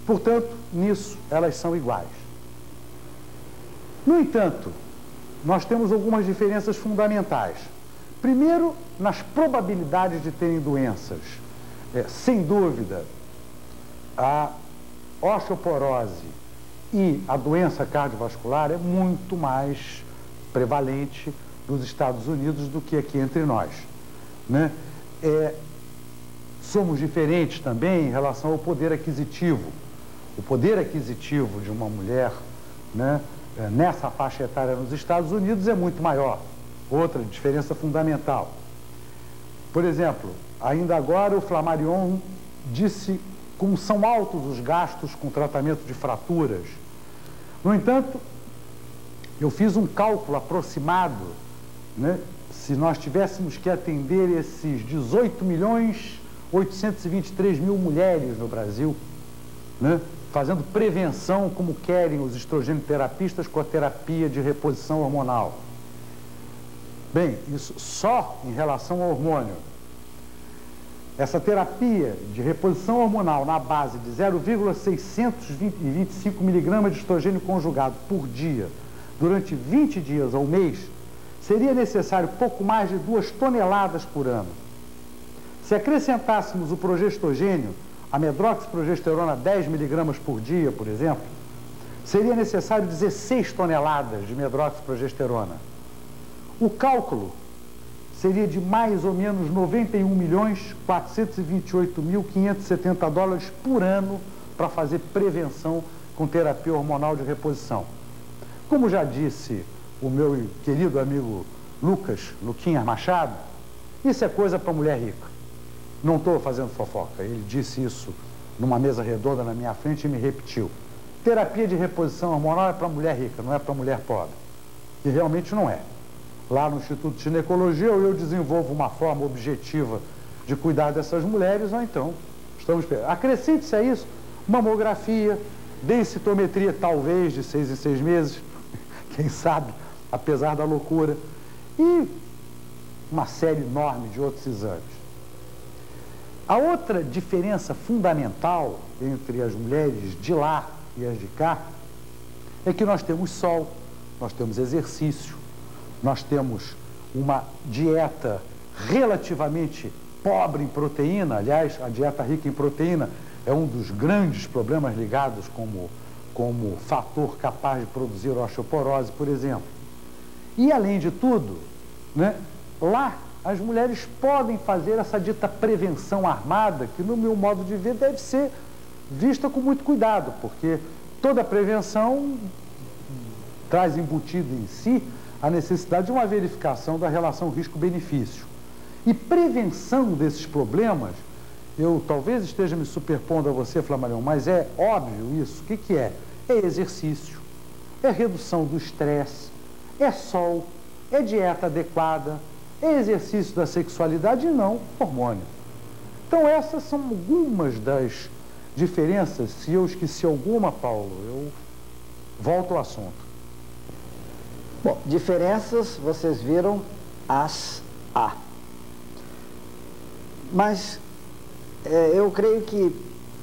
Portanto, nisso elas são iguais. No entanto, nós temos algumas diferenças fundamentais. Primeiro, nas probabilidades de terem doenças. Sem dúvida, a osteoporose e a doença cardiovascular é muito mais prevalente nos Estados Unidos do que aqui entre nós, né? Somos diferentes também em relação ao poder aquisitivo. O poder aquisitivo de uma mulher, né, nessa faixa etária nos Estados Unidos é muito maior. Outra diferença fundamental. Por exemplo, ainda agora o Flammarion disse como são altos os gastos com tratamento de fraturas. No entanto, eu fiz um cálculo aproximado, né, se nós tivéssemos que atender esses 18.823.000 mulheres no Brasil, né, fazendo prevenção como querem os estrogênio-terapistas com a terapia de reposição hormonal. Bem, isso só em relação ao hormônio. Essa terapia de reposição hormonal na base de 0,625 miligramas de estrogênio conjugado por dia, durante 20 dias ao mês, seria necessário pouco mais de 2 toneladas por ano. Se acrescentássemos o progestogênio, a medroxiprogesterona 10 miligramas por dia, por exemplo, seria necessário 16 toneladas de medroxiprogesterona. O cálculo seria de mais ou menos 91.428.570 dólares por ano para fazer prevenção com terapia hormonal de reposição. Como já disse o meu querido amigo Luquinhas Machado, isso é coisa para mulher rica. Não estou fazendo fofoca, ele disse isso numa mesa redonda na minha frente e me repetiu. Terapia de reposição hormonal é para mulher rica, não é para mulher pobre. E realmente não é. Lá no Instituto de Ginecologia eu desenvolvo uma forma objetiva de cuidar dessas mulheres, ou então estamos esperando. Acrescente-se a isso mamografia, densitometria talvez de 6 em 6 meses, quem sabe, apesar da loucura, e uma série enorme de outros exames. A outra diferença fundamental entre as mulheres de lá e as de cá é que nós temos sol, nós temos exercício, nós temos uma dieta relativamente pobre em proteína. Aliás, a dieta rica em proteína é um dos grandes problemas ligados como fator capaz de produzir osteoporose, por exemplo. E, além de tudo, né, lá as mulheres podem fazer essa dita prevenção armada, que, no meu modo de ver, deve ser vista com muito cuidado, porque toda prevenção traz embutido em si a necessidade de uma verificação da relação risco-benefício. E prevenção desses problemas, eu talvez esteja me superpondo a você, Flammarion, mas é óbvio isso. O que é? É exercício, é redução do estresse, é sol, é dieta adequada, é exercício da sexualidade e não hormônio. Então essas são algumas das diferenças. Se eu esqueci alguma, Paulo, eu volto ao assunto. Bom, diferenças, vocês viram as A. Mas eu creio que,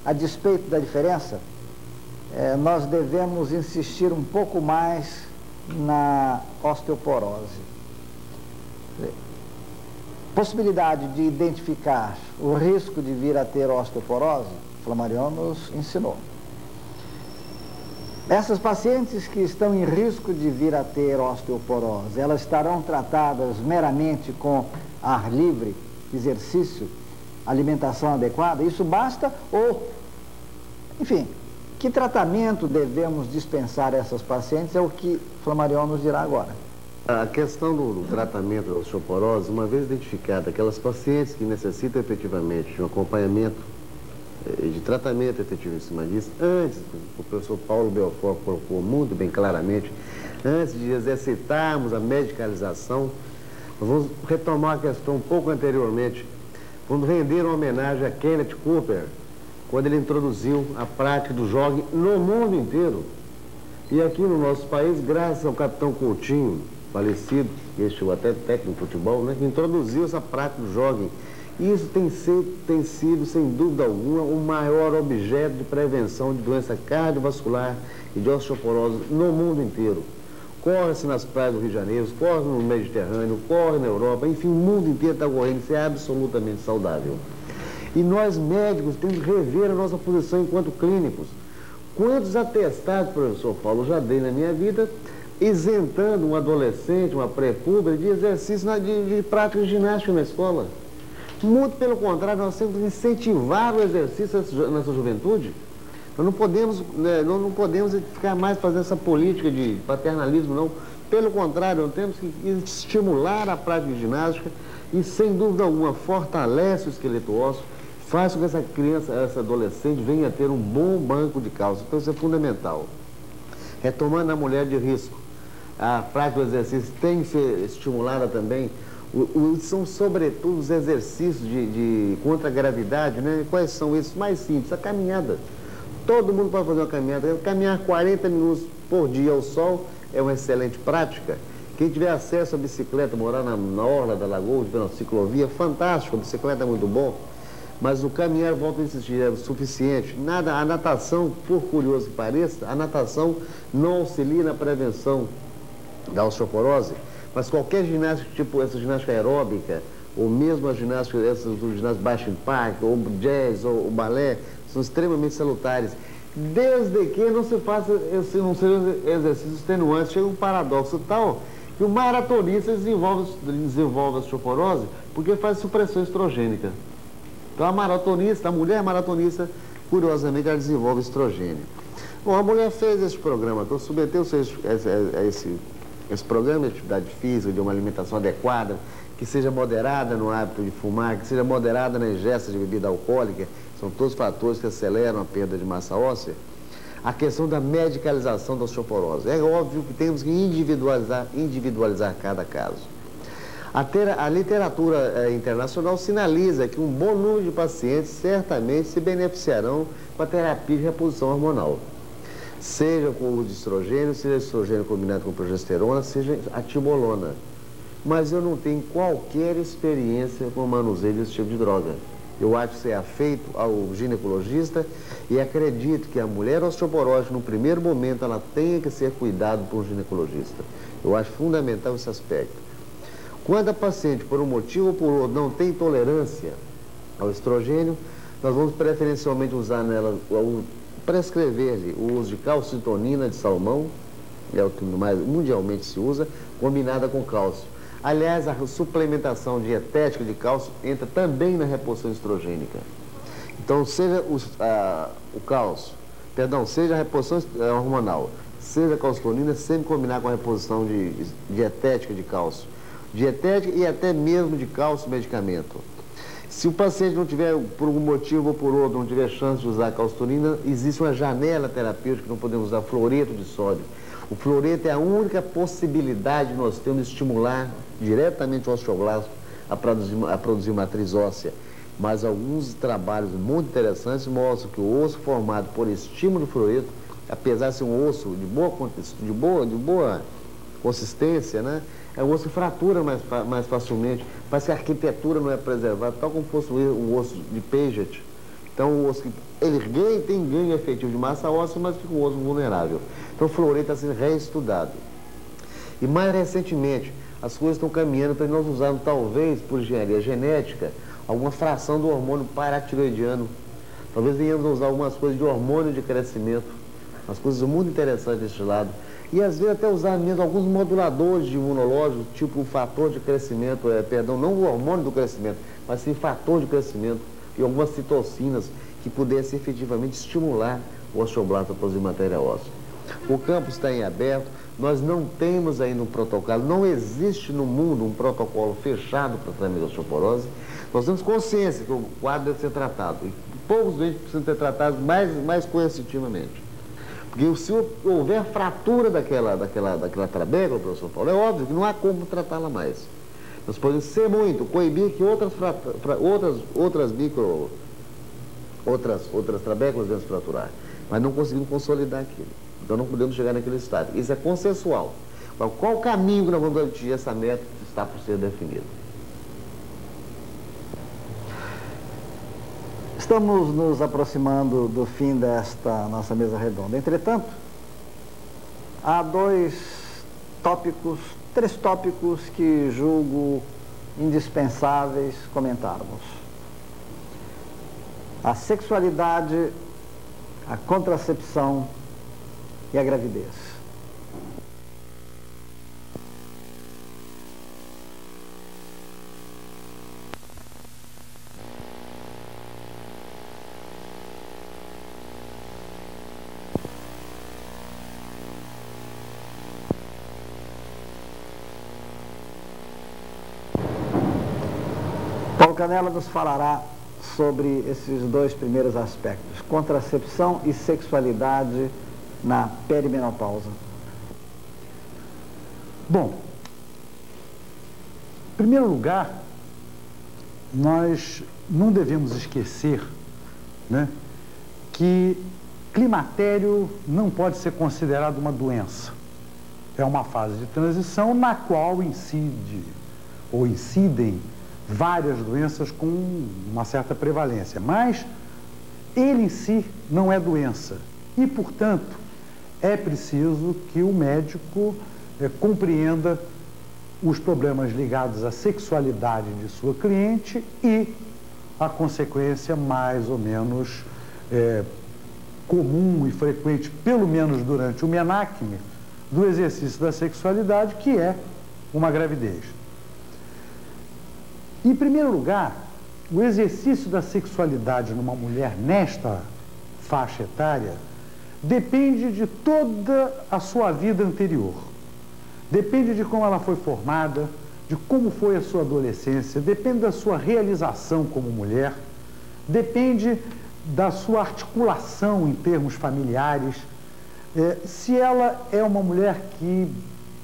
a despeito da diferença, nós devemos insistir um pouco mais na osteoporose. Possibilidade de identificar o risco de vir a ter osteoporose, Flammarion nos ensinou. Essas pacientes que estão em risco de vir a ter osteoporose, elas estarão tratadas meramente com ar livre, exercício, alimentação adequada? Isso basta? Ou, enfim, que tratamento devemos dispensar a essas pacientes é o que Flammarion nos dirá agora. A questão do tratamento da osteoporose, uma vez identificada, aquelas pacientes que necessitam efetivamente de um acompanhamento de tratamento efetivo em cima disso, antes, o professor Paulo Belfort colocou muito bem claramente, antes de exercitarmos a medicalização, nós vamos retomar a questão um pouco anteriormente, vamos render uma homenagem a Kenneth Cooper, quando ele introduziu a prática do jogging no mundo inteiro. E aqui no nosso país, graças ao capitão Coutinho, falecido, este até técnico de futebol, né, que introduziu essa prática do jogging. Isso tem sido, sem dúvida alguma, o maior objeto de prevenção de doença cardiovascular e de osteoporose no mundo inteiro. Corre-se nas praias do Rio de Janeiro, corre no Mediterrâneo, corre na Europa, enfim, o mundo inteiro está correndo, isso é absolutamente saudável. E nós, médicos, temos que rever a nossa posição enquanto clínicos. Quantos atestados, professor Paulo, já dei na minha vida, isentando um adolescente, uma pré-pública, de exercício de prática de ginástica na escola? Muito pelo contrário, nós temos que incentivar o exercício nessa juventude. Nós não podemos, não podemos ficar mais fazendo essa política de paternalismo, não. Pelo contrário, nós temos que estimular a prática de ginástica e, sem dúvida alguma, fortalece o esqueleto ósseo, faz com que essa criança, essa adolescente, venha a ter um bom banco de cálcio. Então, isso é fundamental. Retomando na mulher de risco, a prática do exercício tem que ser estimulada também. São, sobretudo, os exercícios contra a gravidade, né? Quais são esses? Mais simples, a caminhada. Todo mundo pode fazer uma caminhada. Caminhar 40 minutos por dia ao sol é uma excelente prática. Quem tiver acesso à bicicleta, morar na orla da lagoa, na ciclovia, fantástico, a bicicleta é muito bom. Mas o caminhar, volto a insistir, é o suficiente. A natação, por curioso que pareça, a natação não auxilia na prevenção da osteoporose. Mas qualquer ginástica, tipo essa ginástica aeróbica, ou mesmo a ginástica, essas do ginásio baixo impacto, ou jazz, ou balé, são extremamente salutares, desde que não se faça, não sejam exercícios extenuantes. Chega um paradoxo tal que o maratonista desenvolve a osteoporose porque faz supressão estrogênica. Então a mulher maratonista, curiosamente, ela desenvolve estrogênio. Bom, a mulher fez esse programa, então submeteu-se a esse programa de atividade física, de uma alimentação adequada, que seja moderada no hábito de fumar, que seja moderada na ingesta de bebida alcoólica, são todos fatores que aceleram a perda de massa óssea. A questão da medicalização da osteoporose. É óbvio que temos que individualizar cada caso. A literatura internacional sinaliza que um bom número de pacientes certamente se beneficiarão com a terapia de reposição hormonal. Seja com o uso de estrogênio, seja estrogênio combinado com progesterona, seja a timolona. Mas eu não tenho qualquer experiência com o manuseio desse tipo de droga. Eu acho que isso é feito ao ginecologista e acredito que a mulher osteoporótica, no primeiro momento, ela tenha que ser cuidada por um ginecologista. Eu acho fundamental esse aspecto. Quando a paciente, por um motivo ou por outro, não tem tolerância ao estrogênio, nós vamos preferencialmente usar nela, prescrever-lhe o uso de calcitonina de salmão, é o que mais mundialmente se usa, combinada com cálcio. Aliás, a suplementação dietética de cálcio entra também na reposição estrogênica. Então, seja o cálcio, seja a reposição hormonal, seja a calcitonina, sempre combinar com a reposição dietética de cálcio. Dietética e até mesmo de cálcio medicamento. Se o paciente não tiver, por algum motivo ou por outro, não tiver chance de usar a calcitonina, existe uma janela terapêutica que não podemos usar fluoreto de sódio. O fluoreto é a única possibilidade que nós temos de estimular diretamente o osteoblasto a produzir matriz óssea. Mas alguns trabalhos muito interessantes mostram que o osso formado por estímulo do fluoreto, apesar de ser um osso de boa consistência, né, é um osso que fratura mais facilmente, parece que a arquitetura não é preservada, tal como fosse o osso de Paget. Então o osso ele tem ganho efetivo de massa óssea, mas fica um osso vulnerável. Então o fluoreto está sendo reestudado. E mais recentemente, as coisas estão caminhando para nós usarmos, talvez, por engenharia genética, alguma fração do hormônio paratiroidiano. Talvez venhamos a usar algumas coisas de hormônio de crescimento, umas coisas muito interessantes desse lado. E às vezes até usar mesmo alguns moduladores de imunológicos, tipo o fator de crescimento, não o hormônio do crescimento, mas sim fator de crescimento e algumas citocinas que pudessem efetivamente estimular o osteoblasto a produzir matéria óssea. O campo está em aberto, nós não temos ainda um protocolo, não existe no mundo um protocolo fechado para o tratamento da osteoporose. Nós temos consciência que o quadro deve ser tratado, e poucos doentes precisam ser tratados mais coercitivamente. Porque se houver fratura daquela trabécula, professor Paulo, é óbvio que não há como tratá-la mais. Nós podemos ser muito, coibir que outras trabéculas venham se fraturar, mas não conseguimos consolidar aquilo. Então não podemos chegar naquele estado. Isso é consensual. Mas qual o caminho que nós vamos atingir essa meta que está por ser definida? Estamos nos aproximando do fim desta nossa mesa redonda. Entretanto, há três tópicos que julgo indispensáveis comentarmos: a sexualidade, a contracepção e a gravidez. Paulo Canella nos falará sobre esses dois primeiros aspectos, contracepção e sexualidade na perimenopausa. Bom, em primeiro lugar, nós não devemos esquecer, né, que climatério não pode ser considerado uma doença. É uma fase de transição na qual incidem várias doenças com uma certa prevalência, mas ele em si não é doença e, portanto, é preciso que o médico compreenda os problemas ligados à sexualidade de sua cliente e a consequência mais ou menos comum e frequente, pelo menos durante o menacme, do exercício da sexualidade, que é uma gravidez. Em primeiro lugar, o exercício da sexualidade numa mulher nesta faixa etária depende de toda a sua vida anterior. Depende de como ela foi formada, de como foi a sua adolescência, depende da sua realização como mulher, depende da sua articulação em termos familiares, se ela é uma mulher que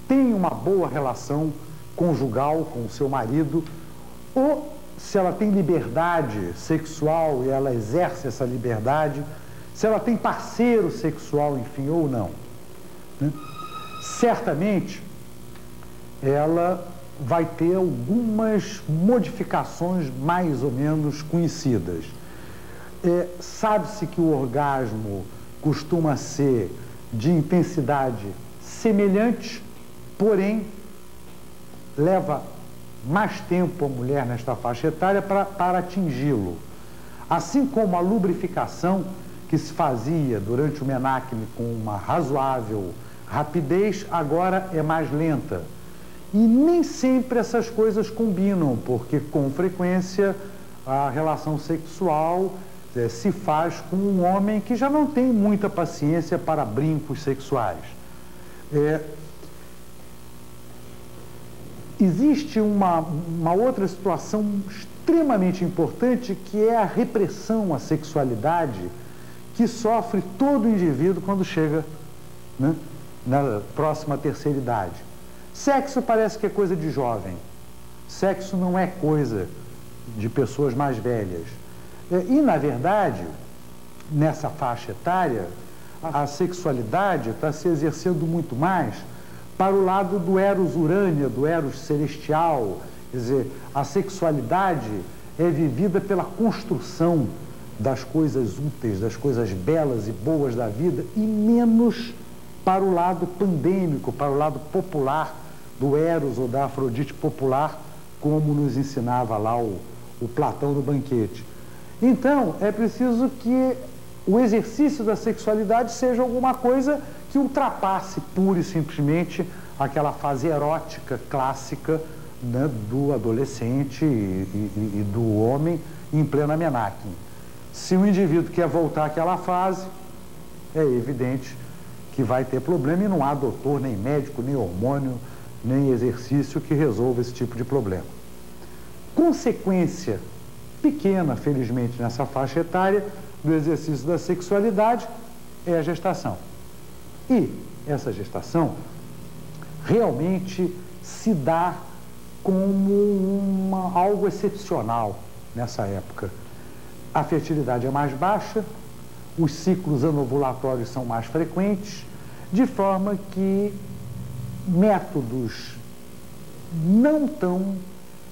tem uma boa relação conjugal com o seu marido, ou se ela tem liberdade sexual e ela exerce essa liberdade, se ela tem parceiro sexual, enfim, ou não. Certamente, ela vai ter algumas modificações mais ou menos conhecidas. Sabe-se que o orgasmo costuma ser de intensidade semelhante, porém leva mais tempo a mulher nesta faixa etária para atingi-lo. Assim como a lubrificação, que se fazia durante o menacme com uma razoável rapidez, agora é mais lenta. E nem sempre essas coisas combinam, porque com frequência a relação sexual se faz com um homem que já não tem muita paciência para brincos sexuais. Existe uma outra situação extremamente importante, que é a repressão à sexualidade que sofre todo indivíduo quando chega, né, na próxima terceira idade. Sexo parece que é coisa de jovem. Sexo não é coisa de pessoas mais velhas. E, na verdade, nessa faixa etária, a sexualidade está se exercendo muito mais para o lado do eros urânea, do eros celestial. Quer dizer, a sexualidade é vivida pela construção das coisas úteis, das coisas belas e boas da vida, e menos para o lado pandêmico, para o lado popular do eros ou da Afrodite popular, como nos ensinava lá o Platão no banquete. Então, é preciso que o exercício da sexualidade seja alguma coisa que ultrapasse pura e simplesmente aquela fase erótica clássica, né, do adolescente e do homem em plena menacme. Se o indivíduo quer voltar àquela fase, é evidente que vai ter problema, e não há doutor, nem médico, nem hormônio, nem exercício que resolva esse tipo de problema. Consequência pequena, felizmente, nessa faixa etária do exercício da sexualidade é a gestação. E essa gestação realmente se dá como algo excepcional nessa época. A fertilidade é mais baixa, os ciclos anovulatórios são mais frequentes, de forma que métodos não tão,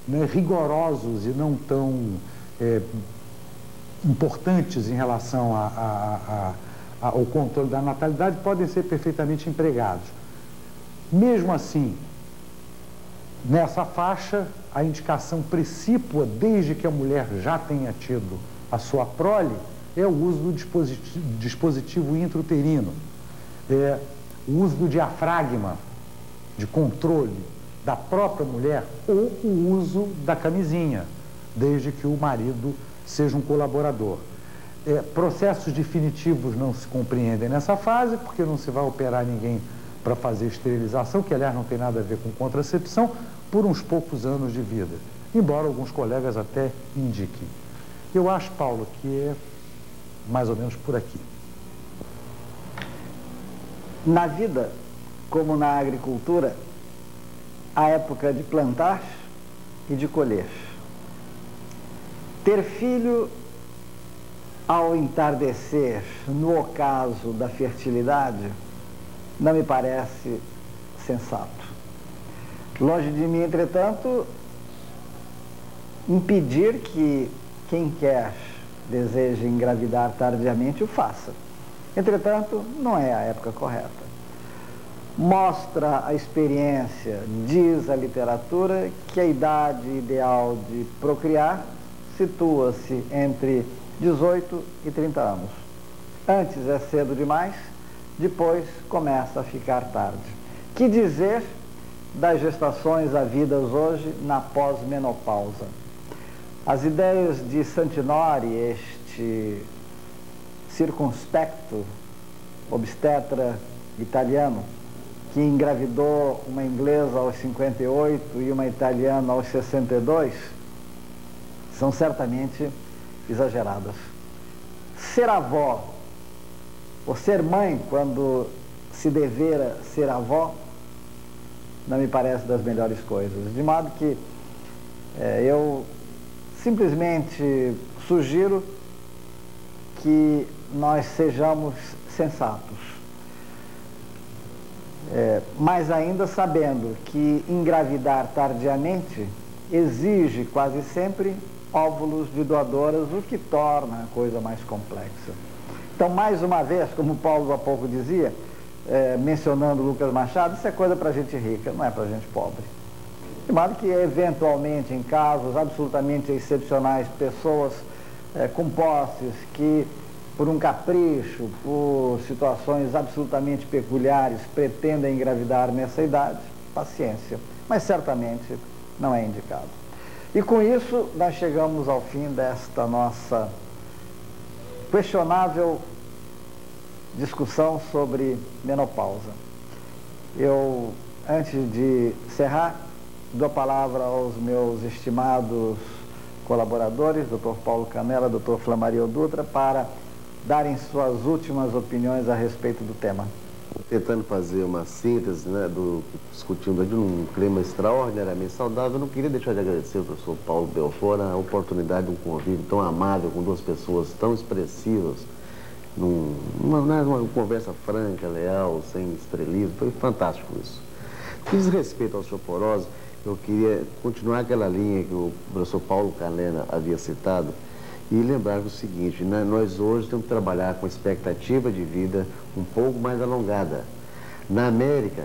né, rigorosos e não tão importantes em relação ao controle da natalidade podem ser perfeitamente empregados. Mesmo assim, nessa faixa, a indicação precípua, desde que a mulher já tenha tido a sua prole, é o uso do dispositivo intrauterino, o uso do diafragma de controle da própria mulher, ou o uso da camisinha, desde que o marido seja um colaborador. Processos definitivos não se compreendem nessa fase, porque não se vai operar ninguém para fazer esterilização, que aliás não tem nada a ver com contracepção, por uns poucos anos de vida, embora alguns colegas até indiquem. Eu acho, Paulo, que é mais ou menos por aqui. Na vida, como na agricultura, há época de plantar e de colher. Ter filho ao entardecer, no ocaso da fertilidade, não me parece sensato. Longe de mim, entretanto, impedir que quem quer, deseja engravidar tardiamente, o faça. Entretanto, não é a época correta. Mostra a experiência, diz a literatura, que a idade ideal de procriar situa-se entre 18 e 30 anos. Antes é cedo demais, depois começa a ficar tarde. Que dizer das gestações havidas hoje na pós-menopausa? As ideias de Santinori, este circunspecto obstetra italiano, que engravidou uma inglesa aos 58 e uma italiana aos 62, são certamente exageradas. Ser avó, ou ser mãe, quando se devera ser avó, não me parece das melhores coisas. De modo que eu simplesmente sugiro que nós sejamos sensatos. Mas ainda sabendo que engravidar tardiamente exige quase sempre óvulos de doadoras, o que torna a coisa mais complexa. Então, mais uma vez, como Paulo há pouco dizia, mencionando Lucas Machado, isso é coisa para gente rica, não é para gente pobre. De modo que, eventualmente, em casos absolutamente excepcionais, pessoas com posses que, por um capricho, por situações absolutamente peculiares, pretendem engravidar nessa idade, paciência. Mas certamente não é indicado. E com isso, nós chegamos ao fim desta nossa questionável discussão sobre menopausa. Eu, antes de encerrar, dou a palavra aos meus estimados colaboradores, Dr. Paulo Canella, Dr. Flamario Dutra, para darem suas últimas opiniões a respeito do tema. Tentando fazer uma síntese, discutindo de um clima extraordinariamente saudável, eu não queria deixar de agradecer ao professor Paulo Belfort a oportunidade de um convívio tão amável com duas pessoas tão expressivas, numa conversa franca, leal, sem estrelismo. Foi fantástico isso. Diz respeito à osteoporose, eu queria continuar aquela linha que o professor Paulo Canella havia citado e lembrar o seguinte, nós hoje temos que trabalhar com expectativa de vida um pouco mais alongada. Na América,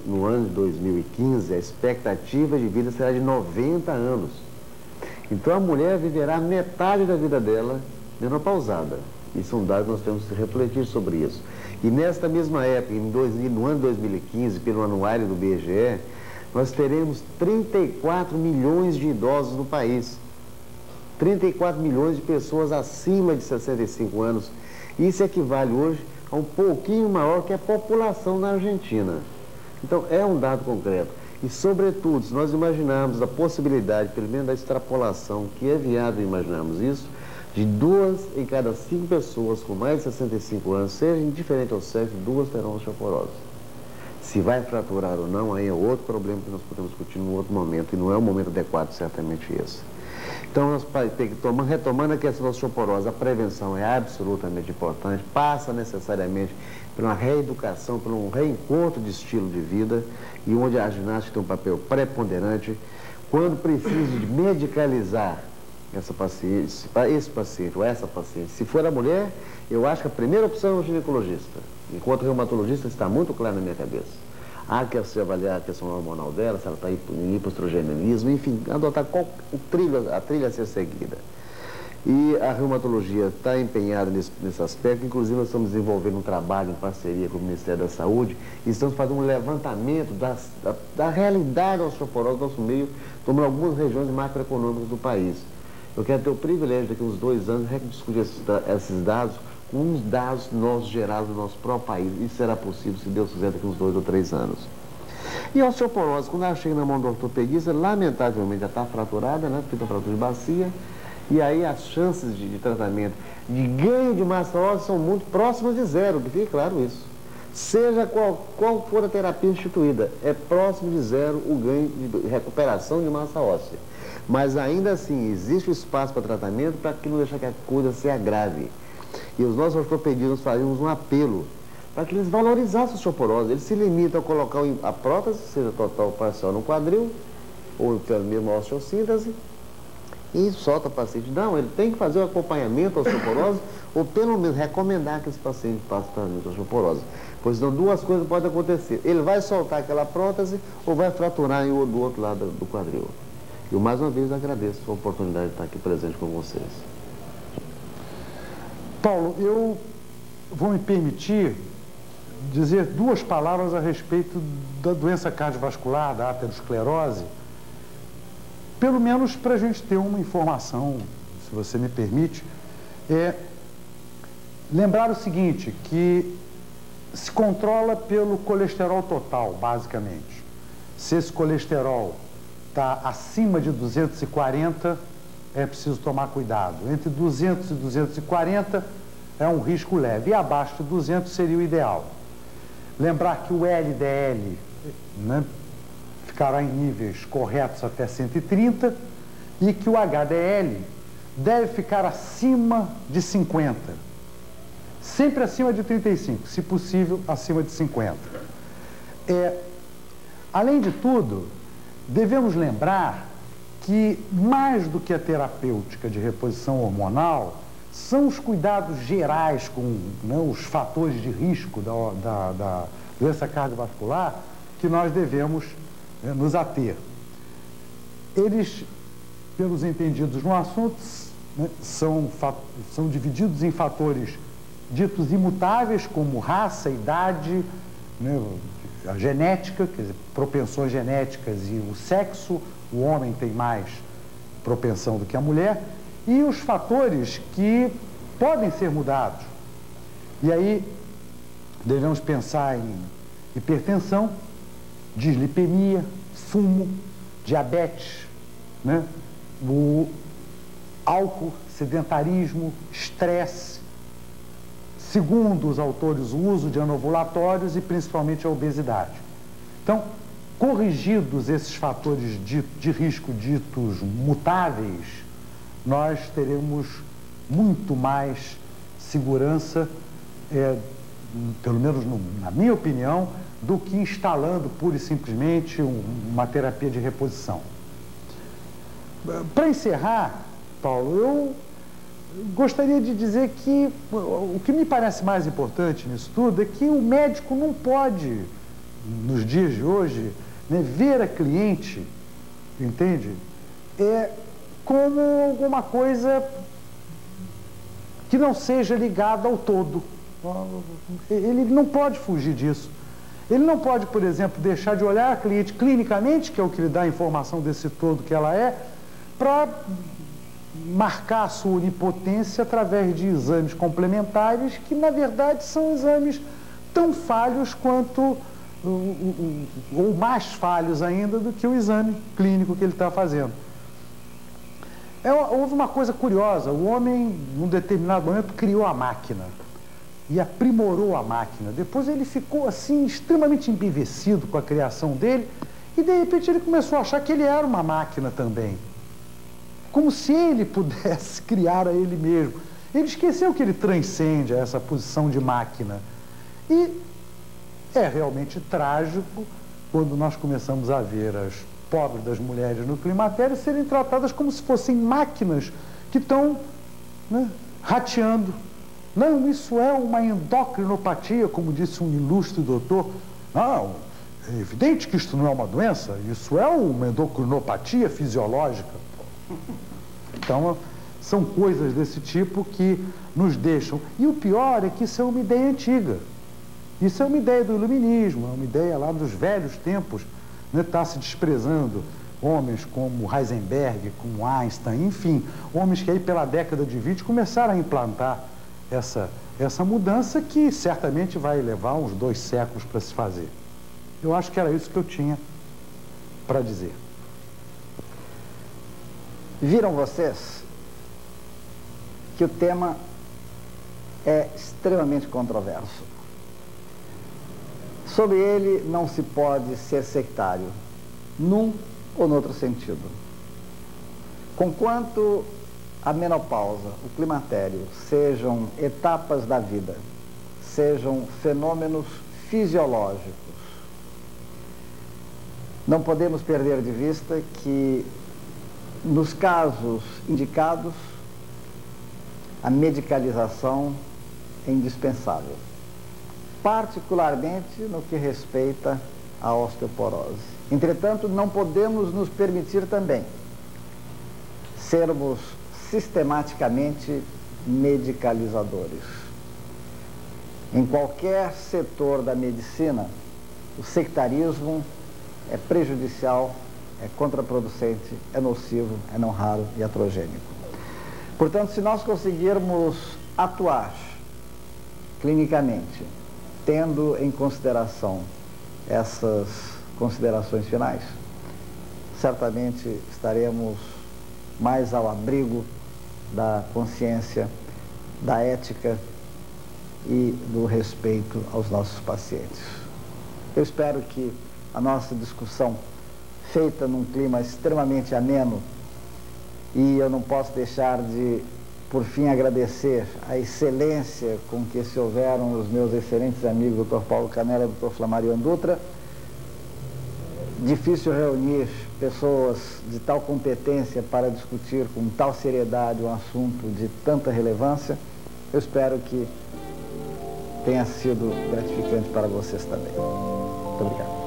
no ano de 2015, a expectativa de vida será de 90 anos. Então a mulher viverá metade da vida dela menopausada. E são dados que nós temos que refletir sobre isso. E nesta mesma época, no ano de 2015, pelo anuário do IBGE, nós teremos 34 milhões de idosos no país. 34 milhões de pessoas acima de 65 anos. Isso equivale hoje a um pouquinho maior que a população na Argentina. Então, é um dado concreto. E, sobretudo, se nós imaginarmos a possibilidade, pelo menos da extrapolação, que é viável imaginarmos isso, de 2 em cada 5 pessoas com mais de 65 anos, seja indiferente ao sexo, 2 terão osteoporose. Se vai fraturar ou não, aí é outro problema que nós podemos discutir num outro momento, e não é o momento adequado, certamente esse. Então, nós retomando a questão da osteoporose, a prevenção é absolutamente importante, passa necessariamente por uma reeducação, por um reencontro de estilo de vida, e onde a ginástica tem um papel preponderante. Quando precisa de medicalizar esse paciente ou essa paciente, se for a mulher, eu acho que a primeira opção é o ginecologista. Enquanto reumatologista, está muito claro na minha cabeça. Há que se avaliar a questão hormonal dela, se ela está em hipoestrogenismo, enfim, adotar a trilha a ser seguida. E a reumatologia está empenhada nesse aspecto, inclusive nós estamos desenvolvendo um trabalho em parceria com o Ministério da Saúde e estamos fazendo um levantamento da realidade da osteoporose no nosso meio, tomando algumas regiões macroeconômicas do país. Eu quero ter o privilégio daqui a uns 2 anos de discutir esses dados com uns dados nossos gerados no nosso próprio país. Isso será possível, se Deus quiser, daqui a uns 2 ou 3 anos. E a osteoporose, quando ela chega na mão do ortopedista, lamentavelmente já está fraturada, né? Fica fratura de bacia, e aí as chances de tratamento, de ganho de massa óssea são muito próximas de zero, que fique claro isso. Seja qual for a terapia instituída, é próximo de zero o ganho de recuperação de massa óssea. Mas ainda assim, existe o espaço para tratamento para que não deixar que a coisa se agrave. E os nossos ortopedistas fazemos um apelo para que eles valorizassem a osteoporose. Eles se limitam a colocar a prótese, seja total ou parcial, no quadril, ou pela mesma osteossíntese, e solta o paciente. Não, ele tem que fazer o acompanhamento da osteoporose, ou pelo menos recomendar que esse paciente passe tratamento de osteoporose. Pois senão 2 coisas podem acontecer. Ele vai soltar aquela prótese ou vai fraturar do outro lado do quadril. E eu mais uma vez agradeço a oportunidade de estar aqui presente com vocês. Paulo, eu vou me permitir dizer duas palavras a respeito da doença cardiovascular, da aterosclerose, pelo menos para a gente ter uma informação, se você me permite, lembrar o seguinte, que se controla pelo colesterol total, basicamente. Se esse colesterol está acima de 240, é preciso tomar cuidado. Entre 200 e 240 é um risco leve, e abaixo de 200 seria o ideal. Lembrar que o LDL, né, ficará em níveis corretos até 130 e que o HDL deve ficar acima de 50. Sempre acima de 35, se possível, acima de 50. Além de tudo, devemos lembrar que, mais do que a terapêutica de reposição hormonal, são os cuidados gerais com, né, os fatores de risco da doença cardiovascular que nós devemos nos ater. Eles, pelos entendidos no assunto, né, são divididos em fatores ditos imutáveis, como raça, idade, né, a genética, quer dizer, propensões genéticas e o sexo. O homem tem mais propensão do que a mulher, e os fatores que podem ser mudados. E aí devemos pensar em hipertensão, dislipemia, fumo, diabetes, né? O álcool, sedentarismo, estresse. Segundo os autores, o uso de anovulatórios e principalmente a obesidade. Então, corrigidos esses fatores de risco ditos mutáveis, nós teremos muito mais segurança, pelo menos na minha opinião, do que instalando pura e simplesmente uma terapia de reposição. Para encerrar, Paulo, eu gostaria de dizer que o que me parece mais importante nisso tudo é que o médico não pode, nos dias de hoje, né, ver a cliente, entende? Como alguma coisa que não seja ligada ao todo. Ele não pode fugir disso. Ele não pode, por exemplo, deixar de olhar a cliente clinicamente, que é o que lhe dá a informação desse todo que ela é, para marcar a sua onipotência através de exames complementares que, na verdade, são exames tão falhos quanto, ou mais falhos ainda, do que o exame clínico que ele está fazendo. Houve uma coisa curiosa, o homem, num determinado momento, criou a máquina e aprimorou a máquina. Depois ele ficou, assim, extremamente embevecido com a criação dele e, de repente, ele começou a achar que ele era uma máquina também. Como se ele pudesse criar a ele mesmo. Ele esqueceu que ele transcende a essa posição de máquina. E é realmente trágico quando nós começamos a ver as pobres das mulheres no climatério serem tratadas como se fossem máquinas que estão, né, rateando. Não, isso é uma endocrinopatia, como disse um ilustre doutor. Não, é evidente que isto não é uma doença, isso é uma endocrinopatia fisiológica. Então, são coisas desse tipo que nos deixam. E o pior é que isso é uma ideia antiga. Isso é uma ideia do iluminismo, é uma ideia lá dos velhos tempos, né? Está se desprezando homens como Heisenberg, como Einstein, enfim, homens que aí pela década de 20 começaram a implantar essa mudança que certamente vai levar uns 2 séculos para se fazer. Eu acho que era isso que eu tinha para dizer. Viram vocês que o tema é extremamente controverso. Sobre ele não se pode ser sectário, num ou no outro sentido. Conquanto a menopausa, o climatério, sejam etapas da vida, sejam fenômenos fisiológicos, não podemos perder de vista que, nos casos indicados, a medicalização é indispensável, particularmente no que respeita à osteoporose. Entretanto, não podemos nos permitir também sermos sistematicamente medicalizadores. Em qualquer setor da medicina, o sectarismo é prejudicial, é contraproducente, é nocivo, é não raro e atrogênico. Portanto, se nós conseguirmos atuar clinicamente, tendo em consideração essas considerações finais, certamente estaremos mais ao abrigo da consciência, da ética e do respeito aos nossos pacientes. Eu espero que a nossa discussão, feita num clima extremamente ameno, e eu não posso deixar de, por fim, agradecer a excelência com que se houveram os meus excelentes amigos, Dr. Paulo Canella e Dr. Flamarion Dutra. Difícil reunir pessoas de tal competência para discutir com tal seriedade um assunto de tanta relevância. Eu espero que tenha sido gratificante para vocês também. Muito obrigado.